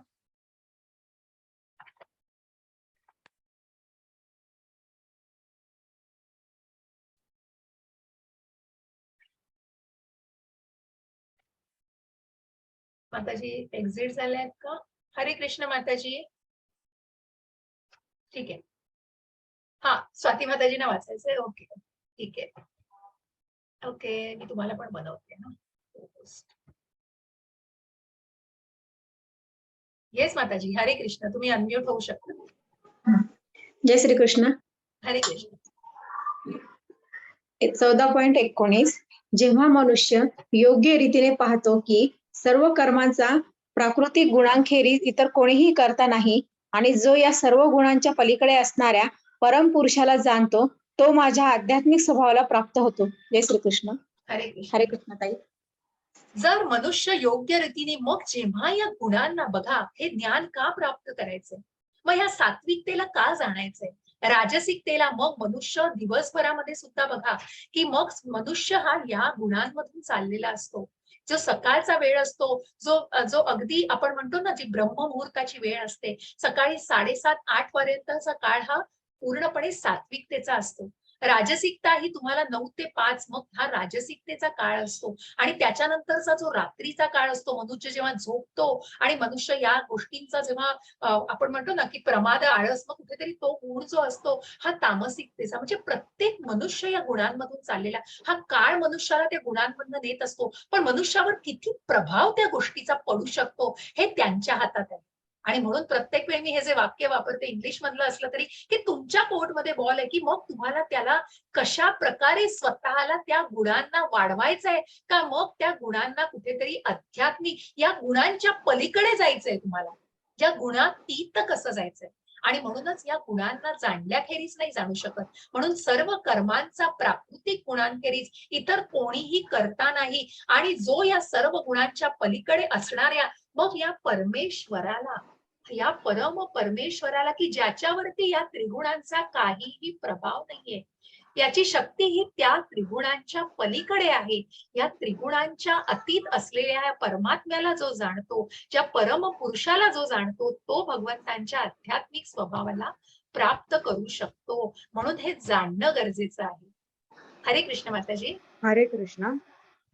Speaker 1: माताजी एक्झिट झाले आहेत का? हरे कृष्ण माताजी. ठीक आहे. हा, स्वाती माताजींना वाचायचंय. ओके, ठीक आहे. ओके, मी तुम्हाला पण बनवते ना. येस माताजी. हरे कृष्ण. तुम्ही अनम्यूट होऊ शकता.
Speaker 3: जय श्री कृष्ण.
Speaker 1: हरे कृष्ण.
Speaker 3: 14.19 जेव्हा मनुष्य योग्य रीतीने पाहतो की सर्व कर्मांचा प्राकृतिक गुणांखेरीज इतर कोणीही करता नाही, आणि जो या सर्व गुणांच्या पलीकडे असणाऱ्या परमपुरुषाला जाणतो, तो माझ्या आध्यात्मिक स्वभावाला प्राप्त होतो. जय श्रीकृष्ण.
Speaker 1: हरे कृष्ण.
Speaker 3: हरे कृष्ण ताई.
Speaker 1: जर मनुष्य योग्य रीतीने, मग जेव्हा या गुणांना बघा, हे ज्ञान का प्राप्त करायचंय, मग या सात्विकतेला का जाणायचंय, राजसिकतेला, मग मनुष्य दिवसभरामध्ये सुद्धा बघा की मग मनुष्य हा या गुणांमधून चाललेला असतो. जो सकाळचा वेळ असतो, जो जो अगदी आपण म्हणतो ना, जी ब्रह्ममुहूर्ताची वेळ असते, सकाळी 7:30-8 पर्यंतचा काळ हा पूर्णपणे सात्विकतेचा असतो. राजसिकता ही तुम्हाला 9 ते 5 मग हा राजसिकतेचा काळ असतो आणि त्याच्यानंतरचा जो रात्रीचा काळ असतो, मनुष्य जेव्हा झोपतो आणि मनुष्य या गोष्टींचा जेव्हा आपण म्हणतो ना, की प्रमाद, आळस, मग कुठेतरी तो गुण जो असतो हा तामसिकतेचा. म्हणजे प्रत्येक मनुष्य या गुणांमधून चाललेला, हा काळ मनुष्याला त्या गुणांमधून नेत असतो, पण मनुष्यावर किती प्रभाव त्या गोष्टीचा पडू शकतो हे त्यांच्या हातात आहे. आणि म्हणून प्रत्येक वेळी मी हे जे वाक्य वापरते इंग्लिश मधलं असलं तरी, की तुमच्या कोर्टमध्ये बॉल आहे, की मग तुम्हाला त्याला कशा प्रकारे स्वतःला त्या गुणांना वाढवायचंय का मग त्या गुणांना कुठेतरी आध्यात्मिक या गुणांच्या पलीकडे जायचंय तुम्हाला, या गुणातीत कसं जायचंय. आणि म्हणूनच या गुणांना जाणल्याखेरीज नाही जाणू शकत. म्हणून सर्व कर्मांचा प्राकृतिक गुणांखेरीज इतर कोणीही करता नाही. आणि जो या सर्व गुणांच्या पलीकडे असणाऱ्या मग या परमेश्वराला, या परम परमेश्वराला, की ज्याच्यावरती या त्रिगुणांचा काहीही प्रभाव नाहीये, याची शक्ती ही त्या त्रिगुणांच्या पलीकडे आहे. या त्रिगुणांच्या अतीत असलेल्या या परमात्म्याला जो जाणतो, ज्या परम पुरुषाला जो जाणतो, तो भगवंतांच्या आध्यात्मिक स्वभावाला प्राप्त करू शकतो. म्हणून हे जाणणं गरजेचं आहे. हरे कृष्ण माताजी.
Speaker 2: हरे कृष्ण.
Speaker 1: हा.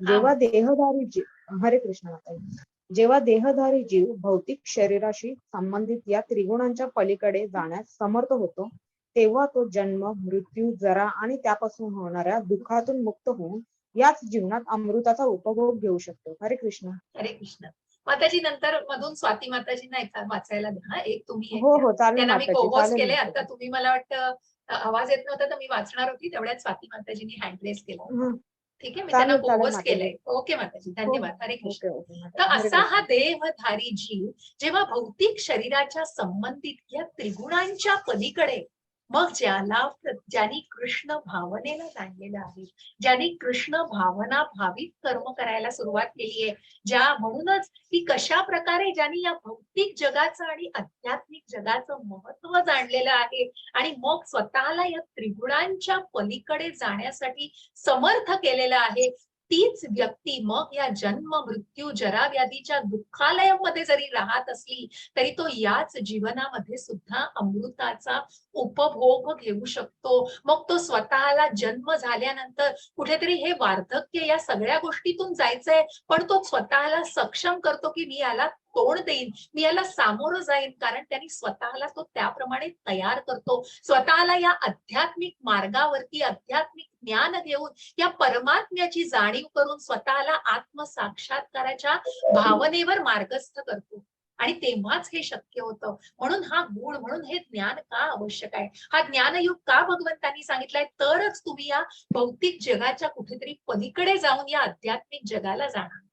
Speaker 2: जेव्हा देहधारी जीव हरे कृष्ण माताजी. जेव्हा देहधारी जीव भौतिक शरीराशी संबंधित या त्रिगुणांच्या पलीकडे जाण्यास समर्थ होतो, तेव्हा तो जन्म, मृत्यू, जरा आणि त्यापासून होणाऱ्या दुःखातून मुक्त होऊन याच जीवनात अमृताचा उपभोग घेऊ शकतो. हरे कृष्ण.
Speaker 1: हरे कृष्ण माताजी. नंतर मधून स्वाती माताजींना एक वाचायला द्या हा. एक तुम्ही एक
Speaker 2: हो
Speaker 1: द्या.
Speaker 2: हो चालेल
Speaker 1: त्यांना मी
Speaker 2: माताजी,
Speaker 1: कोहोस्ट
Speaker 2: चालेल
Speaker 1: केले. आता
Speaker 2: माताजी.
Speaker 1: तुम्ही मला वाटतं आवाज येत नव्हता तर मी वाचणार होती, तेवढ्यात स्वाती माताजींनी हँड रेस केला.
Speaker 2: हं,
Speaker 1: ठीक आहे, मी त्यांना
Speaker 2: चालेल चालेल
Speaker 1: कोहोस्ट
Speaker 2: माताजी.
Speaker 1: केलंय. ओके माताजी,
Speaker 2: हो हो.
Speaker 1: धन्यवाद. हरे कृष्ण.
Speaker 2: ओके ओके
Speaker 1: तर
Speaker 2: माताजी. हरे
Speaker 1: असा हा
Speaker 2: कृष्ण.
Speaker 1: देहधारी जीव जेव्हा भौतिक शरीराच्या संबंधित या त्रिगुणांच्या पलीकडे मग ज्यांनी कृष्ण भावनेला जाणलेलं आहे, ज्यांनी कृष्ण भावना भावित कर्म करायला सुरुवात केली आहे, म्हणूनच की कशा प्रकारे ज्यांनी या भौतिक जगाचं आणि आध्यात्मिक जगाचं महत्व जाणलेलं आहे आणि मग स्वतःला या त्रिगुणांच्या पलीकडे जाण्यासाठी समर्थ केलेलं आहे, तीच व्यक्ती मग या जन्म, मृत्यू, जरा व्याधीच्या दुःखालयामध्ये जरी राहत असली तरी तो याच जीवनामध्ये सुद्धा अमृताचा उपभोग घेऊ शकतो. मग तो स्वतःला जन्म झाल्यानंतर कुठेतरी हे वार्धक्य या सगळ्या गोष्टीतून जायचंय, पण तो स्वतःला सक्षम करतो की मी याला तोंड देईन, मी याला सामोरं जाईन, कारण त्यांनी स्वतःला तो त्याप्रमाणे तयार करतो. स्वतःला या आध्यात्मिक मार्गावरती आध्यात्मिक ज्ञान घेऊन या परमात्म्याची जाणीव करून स्वतःला आत्मसाक्षात्काराच्या भावनेवर मार्गस्थ करतो. आणि तेव्हाच हे शक्य होतं. म्हणून हा गुण, म्हणून हे ज्ञान का आवश्यक आहे, हा ज्ञानयुग का भगवंतांनी सांगितलंय, तरच तुम्ही या भौतिक जगाच्या कुठेतरी पलीकडे जाऊन या आध्यात्मिक जगाला जाणार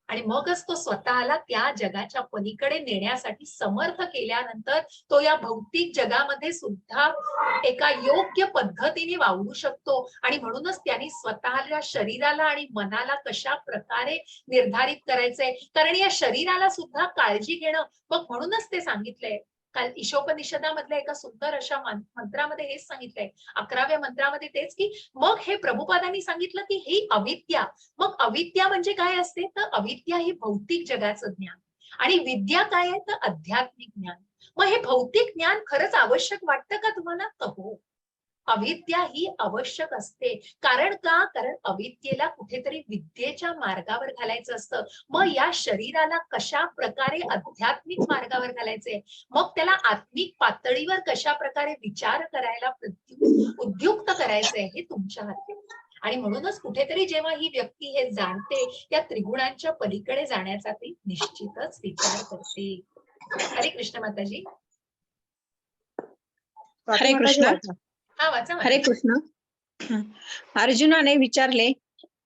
Speaker 1: आणि मगच तो स्वतःला त्या जगाच्या पलीकडे नेण्यासाठी समर्थ केल्यानंतर तो या भौतिक जगामध्ये सुद्धा एका योग्य पद्धतीने वावरू शकतो. आणि म्हणूनच त्यांनी स्वतःच्या शरीराला आणि मनाला कशा प्रकारे निर्धारित करायचंय, कारण या शरीराला सुद्धा काळजी घेणं, मग म्हणूनच ते सांगितलंय. काल ईशोपनिषदामधल्या एका सुंदर अशा मंत्रामध्ये हेच सांगितलंय, 11व्या मंत्रामध्ये तेच, की मग हे प्रभुपादांनी सांगितलं की ही अविद्या, मग अविद्या म्हणजे काय असते, तर अविद्या ही भौतिक जगाचं ज्ञान आणि विद्या काय आहे, तर आध्यात्मिक ज्ञान. मग हे भौतिक ज्ञान खरंच आवश्यक वाटतं का तुम्हाला, तर हो, अविद्या ही आवश्यक असते. कारण का, कारण अविद्येला कुठेतरी विद्येच्या मार्गावर घालायचं असतं. मग या शरीराला कशा प्रकारे आध्यात्मिक मार्गावर घालायचंय, मग त्याला आत्मिक पातळीवर कशा प्रकारे विचार करायला उद्युक्त करायचंय, हे तुमच्या हाती. आणि म्हणूनच कुठेतरी जेव्हा ही व्यक्ती हे जाणते, त्या त्रिगुणांच्या पलीकडे जाण्याचा ती निश्चितच विचार करते. हरे कृष्ण माताजी.
Speaker 2: स्वाती
Speaker 3: हरे
Speaker 2: माताजी
Speaker 3: कृष्ण.
Speaker 2: वाचा.
Speaker 1: हा वाचा
Speaker 3: हरे
Speaker 1: माताजी.
Speaker 3: कृष्ण. अर्जुनाने विचारले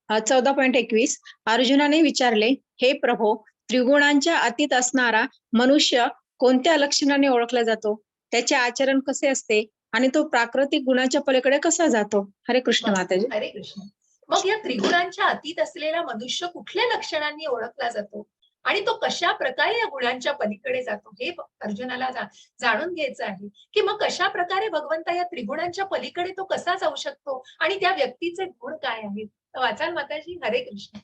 Speaker 3: 14.21 अर्जुनाने विचारले, हे प्रभो, त्रिगुणांच्या अतीत असणारा मनुष्य कोणत्या लक्षणाने ओळखला जातो, त्याचे आचरण कसे असते आणि तो प्राकृतिक गुणाच्या पलीकडे कसा जातो. हरे कृष्ण माताजी.
Speaker 1: हरे कृष्ण. मग या त्रिगुणांच्या अतीत असलेला मनुष्य कुठल्या लक्षणांनी ओळखला जातो आणि तो कशा प्रकारे या गुणांच्या पलीकडे जातो, हे अर्जुनाला जाणून घ्यायचं आहे. की मग कशा प्रकारे भगवंता या त्रिगुणांच्या पलीकडे तो कसा जाऊ शकतो आणि त्या व्यक्तीचे गुण काय आहेत. वाचाल माताजी. हरे कृष्ण.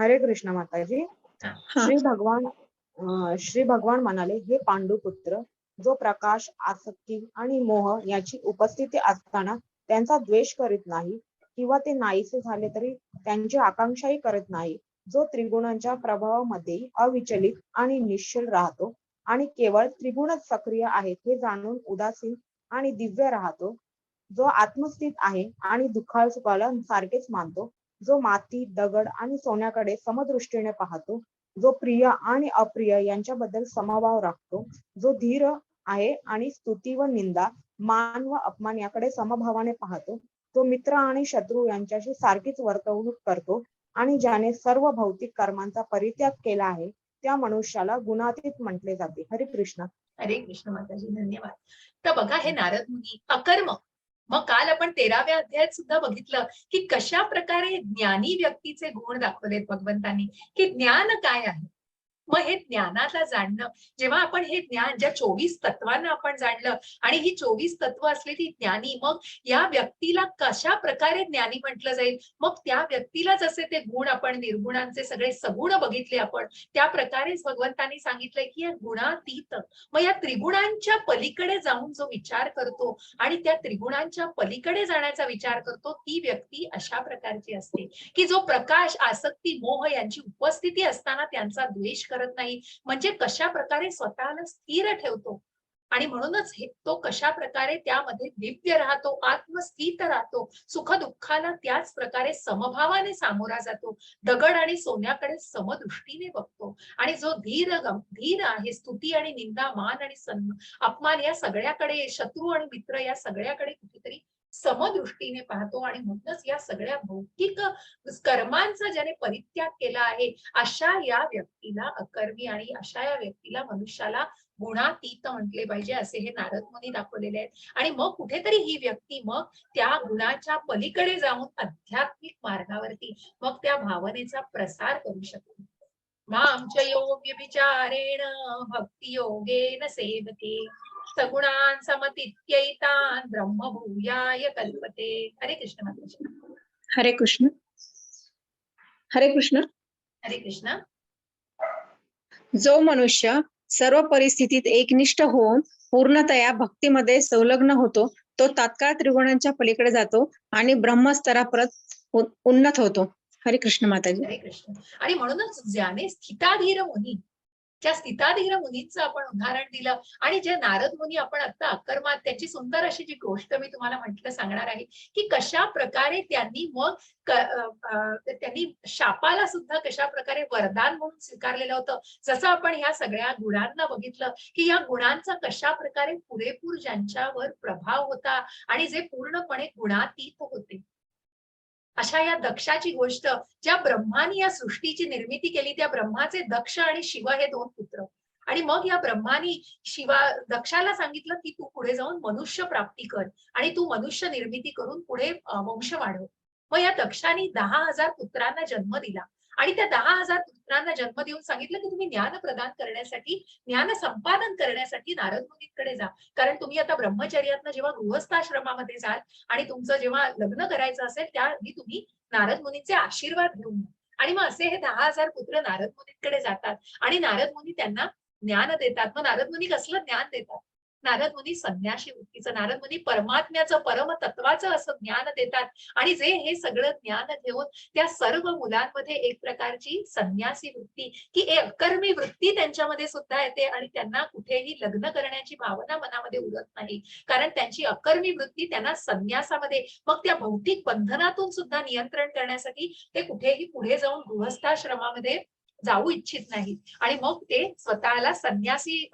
Speaker 2: हरे कृष्ण माताजी.
Speaker 1: हा.
Speaker 2: श्री भगवान म्हणाले, हे पांडुपुत्र, जो प्रकाश, आसक्ती आणि मोह याची उपस्थिती असताना त्यांचा द्वेष करीत नाही किंवा ते नाहीसे झाले तरी त्यांची आकांक्षाही करत नाही, जो त्रिगुणांच्या प्रभावामध्ये अविचलित आणि निश्चल राहतो आणि केवळ त्रिगुणच सक्रिय आहेत हे जाणून उदासीन आणि दिव्य राहतो, जो आत्मस्थित आहे आणि दुःखाला सुखाला सारखेच मानतो, जो माती, दगड आणि सोन्याकडे समदृष्टीने पाहतो, जो प्रिय आणि अप्रिय यांच्याबद्दल समभाव राखतो, जो धीर आहे आणि स्तुती व निंदा, मान व अपमान याकडे समभावाने पाहतो, जो मित्र आणि शत्रू यांच्याशी सारखीच वर्तवणूक करतो आणि ज्याने सर्व भौतिक कर्मांचा परित्याग केला आहे, त्या मनुष्याला गुणातीत म्हटले जाते. हरे कृष्ण.
Speaker 1: हरे कृष्ण माताजी, धन्यवाद. तर बघा, हे नारद मुनी अकर्म. मग काल आपण 13व्या अध्यायात सुद्धा बघितलं की कशा प्रकारे ज्ञानी व्यक्तीचे गुण दाखवलेत भगवंतांनी, की ज्ञान काय आहे. मग हे ज्ञानाला जाणणं, जेव्हा आपण हे ज्ञान ज्या 24 तत्वांना आपण जाणलं आणि ही 24 तत्व असलेली ज्ञानी, मग या व्यक्तीला कशा प्रकारे ज्ञानी म्हटलं जाईल. मग त्या व्यक्तीला जसे ते गुण आपण निर्गुणांचे सगळे सगुण बघितले आपण, त्या प्रकारेच भगवंतांनी सांगितलंय की या गुणातीत, मग या त्रिगुणांच्या पलीकडे जाऊन जो विचार करतो आणि त्या त्रिगुणांच्या पलीकडे जाण्याचा विचार करतो, ती व्यक्ती अशा प्रकारची असते की जो प्रकाश, आसक्ती, मोह यांची उपस्थिती असताना त्यांचा द्वेष करत नाही. म्हणजे कशा प्रकारे स्वतःला स्थिर ठेवतो आणि म्हणूनच तो कशा प्रकारे त्यामध्ये दिव्य राहतो, आत्मस्थित राहतो, सुख दुःखाला त्याच प्रकारे समभावाने सामोरा जातो, दगड आणि सोन्याकडे समदृष्टीने बघतो आणि जो धीर आहे, स्तुती आणि निंदा, मान आणि अपमान या सगळ्याकडे, शत्रू आणि मित्र या सगळ्याकडे कुठेतरी समदृष्टीने पाहतो आणि म्हणूनच या सगळ्या भौतिक कर्मांचा ज्याने परित्याग केला आहे, अशा या व्यक्तीला अकर्मी आणि अशा या व्यक्तीला, मनुष्याला गुणातीत म्हटले पाहिजे, असे हे नारद मुनी दाखवलेले आहेत. आणि मग कुठेतरी ही व्यक्ती मग त्या गुणाच्या पलीकडे जाऊन आध्यात्मिक मार्गावरती मग त्या भावनेचा प्रसार करू शकते. मामच योग्य विचारेण भक्ती योगेन सेवते सगुणान समतीत्यैतान ब्रह्मभूयाय कल्पते. हरे कृष्ण माताजी.
Speaker 3: हरे कृष्ण. हरे कृष्ण.
Speaker 1: हरे कृष्ण.
Speaker 3: जो मनुष्य सर्व परिस्थितीत एकनिष्ठ होऊन पूर्णतया भक्तीमध्ये संलग्न होतो, तो तात्काळ त्रिगुणांच्या पलीकडे जातो आणि ब्रह्मस्तरापर्यंत उन्नत होतो. हरे कृष्ण माताजी.
Speaker 1: हरे कृष्ण. आणि म्हणूनच ज्याने स्थिताधीर मुनी, ज्या स्थिताधीर मुनींचं आपण उदाहरण दिलं आणि जे नारद मुनी आपण आता अकर्मात, त्याची सुंदर अशी जी गोष्ट मी तुम्हाला म्हटलं सांगणार आहे की कशा प्रकारे त्यांनी मग त्यांनी शापाला सुद्धा कशा प्रकारे वरदान म्हणून स्वीकारलेलं होतं. जसं आपण ह्या सगळ्या गुणांना बघितलं की या गुणांचा कशा प्रकारे पुरेपूर ज्यांच्यावर प्रभाव होता आणि जे पूर्णपणे गुणातीत होते. अशा या दक्षाची गोष्ट, ज्या ब्रह्माने या सृष्टीची निर्मिती केली, त्या ब्रह्माचे दक्ष आणि शिव हे 2 पुत्र. आणि मग या ब्रह्मानी दक्षाला सांगितलं की तू पुढे जाऊन मनुष्य प्राप्ती कर आणि तू मनुष्य निर्मिती करून पुढे वंश वाढव. मग या दक्षाने 10,000 पुत्रांना जन्म दिला आणि त्या 10,000 पुत्रांना जन्म देऊन सांगितलं की तुम्ही ज्ञान प्रदान करण्यासाठी, ज्ञान संपादन करण्यासाठी नारद मुनींकडे जा. कारण तुम्ही आता ब्रह्मचर्यातनं जेव्हा गृहस्थाश्रमामध्ये जाल आणि तुमचं जेव्हा लग्न करायचं असेल, त्याआधी तुम्ही नारद मुनींचे आशीर्वाद घेऊन या. आणि मग असे हे 10,000 पुत्र नारद मुनींकडे जातात आणि नारद मुनी त्यांना ज्ञान देतात. मग नारद मुनी कसलं ज्ञान देतात? नारद मुनी संन्यासी वृत्तीचं, नारद मुनी परमात्म्याचं, परमतत्वाचं असं ज्ञान देतात. आणि जे हे सगळं ज्ञान घेऊन त्या सर्व मुलांमध्ये एक प्रकारची संन्यासी वृत्ती, की एक अकर्मी वृत्ती त्यांच्यामध्ये सुद्धा येते आणि त्यांना कुठेही लग्न करण्याची भावना मनामध्ये उरत नाही. कारण त्यांची अकर्मी वृत्ती त्यांना संन्यासामध्ये, मग त्या भौतिक बंधनातून सुद्धा नियंत्रण करण्यासाठी ते कुठेही पुढे जाऊन गृहस्थाश्रमामध्ये जाऊ इच्छित नाही. आणि मग ते स्वतःला संन्यासी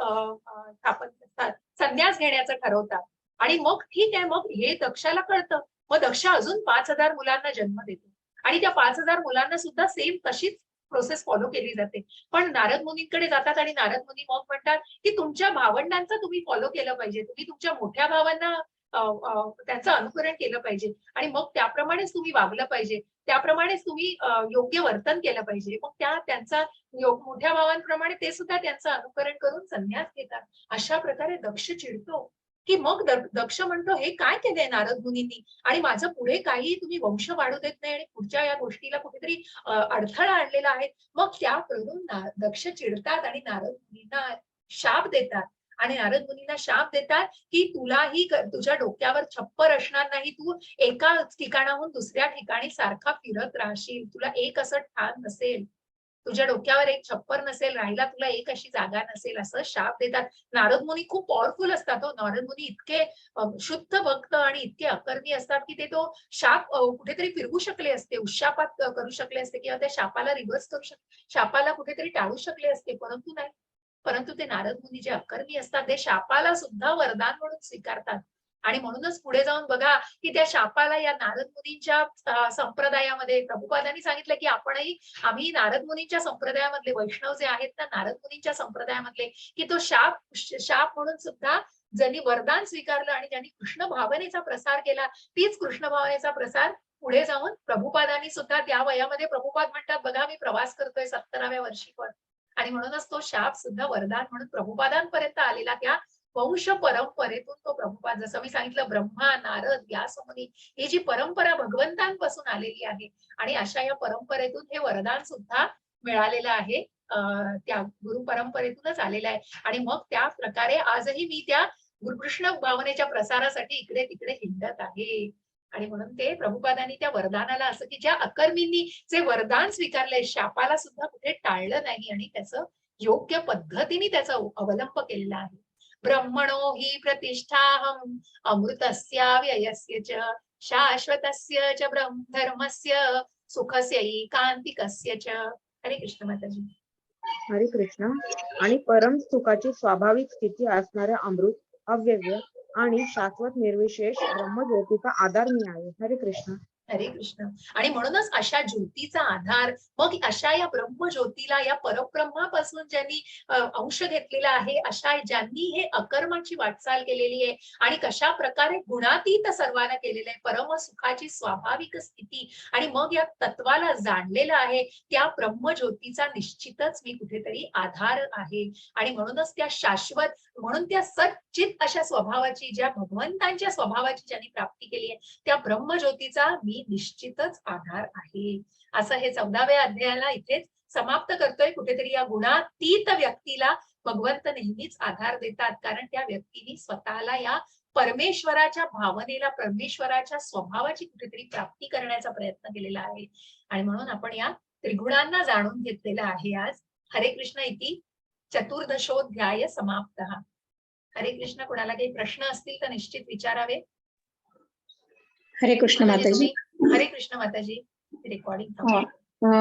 Speaker 1: संन्यास घेण्याचं ठरवतात. आणि मग ठीक आहे, मग हे दक्षाला कळतं. मग दक्ष अजून 5,000 मुलांना जन्म देतो आणि त्या 5,000 मुलांना सुद्धा सेम तशीच प्रोसेस फॉलो केली जाते. पण नारद मुनींकडे जातात आणि नारद मुनी मग म्हणतात की तुमच्या भावंडांचं तुम्ही फॉलो केलं पाहिजे, तुम्ही तुमच्या मोठ्या भावांना त्यांचं अनुकरण केलं पाहिजे आणि मग त्याप्रमाणेच तुम्ही वागलं पाहिजे, त्याप्रमाणेच तुम्ही योग्य वर्तन केलं पाहिजे. मग त्यांचा मोठ्या भावांप्रमाणे ते सुद्धा त्यांचं अनुकरण करून संन्यास घेतात. अशा प्रकारे दक्ष चिडतो की मग दक्ष म्हणतो हे काय केलंय नारद मुनींनी, आणि माझं पुढे काही तुम्ही वंश वाढू देत नाही आणि पुढच्या या गोष्टीला कुठेतरी अडथळा आणलेला आहे. मग त्यावरून दक्ष चिडतात आणि नारद मुनींना शाप देतात. आणि नारद मुनींना शाप देतात की तुलाही तुझ्या डोक्यावर छप्पर असणार नाही, तू एका ठिकाणाहून दुसऱ्या ठिकाणी सारखा फिरत राहशील, तुला एक असं ठाण नसेल, तुझ्या डोक्यावर एक छप्पर नसेल, राहायला तुला एक अशी जागा नसेल, असं शाप देतात. नारद मुनी खूप पॉवरफुल असतात हो. नारद मुनी इतके शुद्ध भक्त आणि इतके अकर्मी असतात की ते तो शाप कुठेतरी फिरवू शकले असते, उशापात करू शकले असते किंवा त्या शापाला रिव्हर्स करू शापाला कुठेतरी टाळू शकले असते, परंतु नाही. परंतु ते नारद मुनी जे अकर्मी असतात ते शापाला सुद्धा वरदान म्हणून स्वीकारतात. आणि म्हणूनच पुढे जाऊन बघा की त्या शापाला या नारद मुनींच्या संप्रदायामध्ये प्रभुपादांनी सांगितलं की आम्ही नारद मुनींच्या संप्रदायामधले वैष्णव जे आहेत ना, नारद मुनींच्या संप्रदायामधले, की तो शाप म्हणून सुद्धा ज्यांनी वरदान स्वीकारलं आणि ज्यांनी कृष्ण भावनेचा प्रसार केला, तीच कृष्ण भावनेचा प्रसार पुढे जाऊन प्रभुपादांनी सुद्धा त्या वयामध्ये प्रभुपाद म्हणतात बघा मी प्रवास करतोय 70व्या वर्षी पण, आणि म्हणूनच तो शाप सुद्धा वरदान म्हणून प्रभुपादांपर्यंत आलेला त्या वंश परंपरेतून तो प्रभुपाद, जसं मी सांगितलं ब्रह्मा नारद व्यासमुनी ही जी परंपरा भगवंतांपासून आलेली आहे आणि अशा या परंपरेतून हे वरदान सुद्धा मिळालेलं आहे, त्या गुरु परंपरेतूनच आलेलं आहे. आणि मग त्या प्रकारे आजही मी त्या गुरुकृष्ण भावनेच्या प्रसारासाठी इकडे तिकडे हिंडत आहे. आणि म्हणून ते प्रभुपादांनी त्या वरदानाला असं की ज्या अकर्मींनी जे वरदान स्वीकारलंय शापाला सुद्धा कुठे टाळलं नाही आणि त्याचं योग्य पद्धतीने त्याचा अवलंब केलेला आहे. ब्रह्मणो हि प्रतिष्ठाहम अमृतस्य व्ययस्य च शाश्वतस्य च धर्मस्य सुखस्य कांतिकस्य च. हरे कृष्ण माताजी.
Speaker 2: हरे कृष्ण. आणि परम सुखाची स्वाभाविक स्थिती असणारे अमृत, अव्यय आणि शाश्वत निर्विशेष ब्रह्मज्योतीचा आधार मी आहे. हरे कृष्ण.
Speaker 1: हरे कृष्ण. आणि म्हणूनच अशा ज्योतीचा आधार, मग अशा या ब्रह्मज्योतीला या परब्रह्मापासून ज्यांनी अंश घेतलेला आहे, अशा ज्यांनी हे अकर्माची वाटचाल केलेली आहे आणि कशा प्रकारे गुणातीत सर्वांना केलेलं आहे, परम सुखाची स्वाभाविक स्थिती, आणि मग या तत्वाला जाणलेलं आहे, त्या ब्रह्मज्योतीचा निश्चितच मी कुठेतरी आधार आहे. आणि म्हणूनच त्या शाश्वत, म्हणून त्या सच्चित अशा स्वभावाची, ज्या भगवंतांच्या स्वभावाची ज्यांनी प्राप्ती केली आहे, त्या ब्रह्मज्योतीचा मी निश्चितच आधार आहे. असं हे 14व्या अध्यायाला इथेच समाप्त करतोय. कुठेतरी या गुणातीत व्यक्तीला भगवंत नेहमीच आधार देतात, कारण त्या व्यक्तीने स्वतःला या परमेश्वराच्या भावनेला, परमेश्वराच्या स्वभावाची कुठेतरी प्राप्ती करण्याचा प्रयत्न केलेला आहे. आणि म्हणून आपण या त्रिगुणांना जाणून घेतलेलं आहे आज. हरे कृष्ण इति चतुर्दशोध्याय समाप्त. हरे कृष्ण. कोणाला काही प्रश्न असतील तर निश्चित विचारावे.
Speaker 3: हरे कृष्ण माताजी.
Speaker 1: हरे कृष्ण माताजी. रेकॉर्डिंग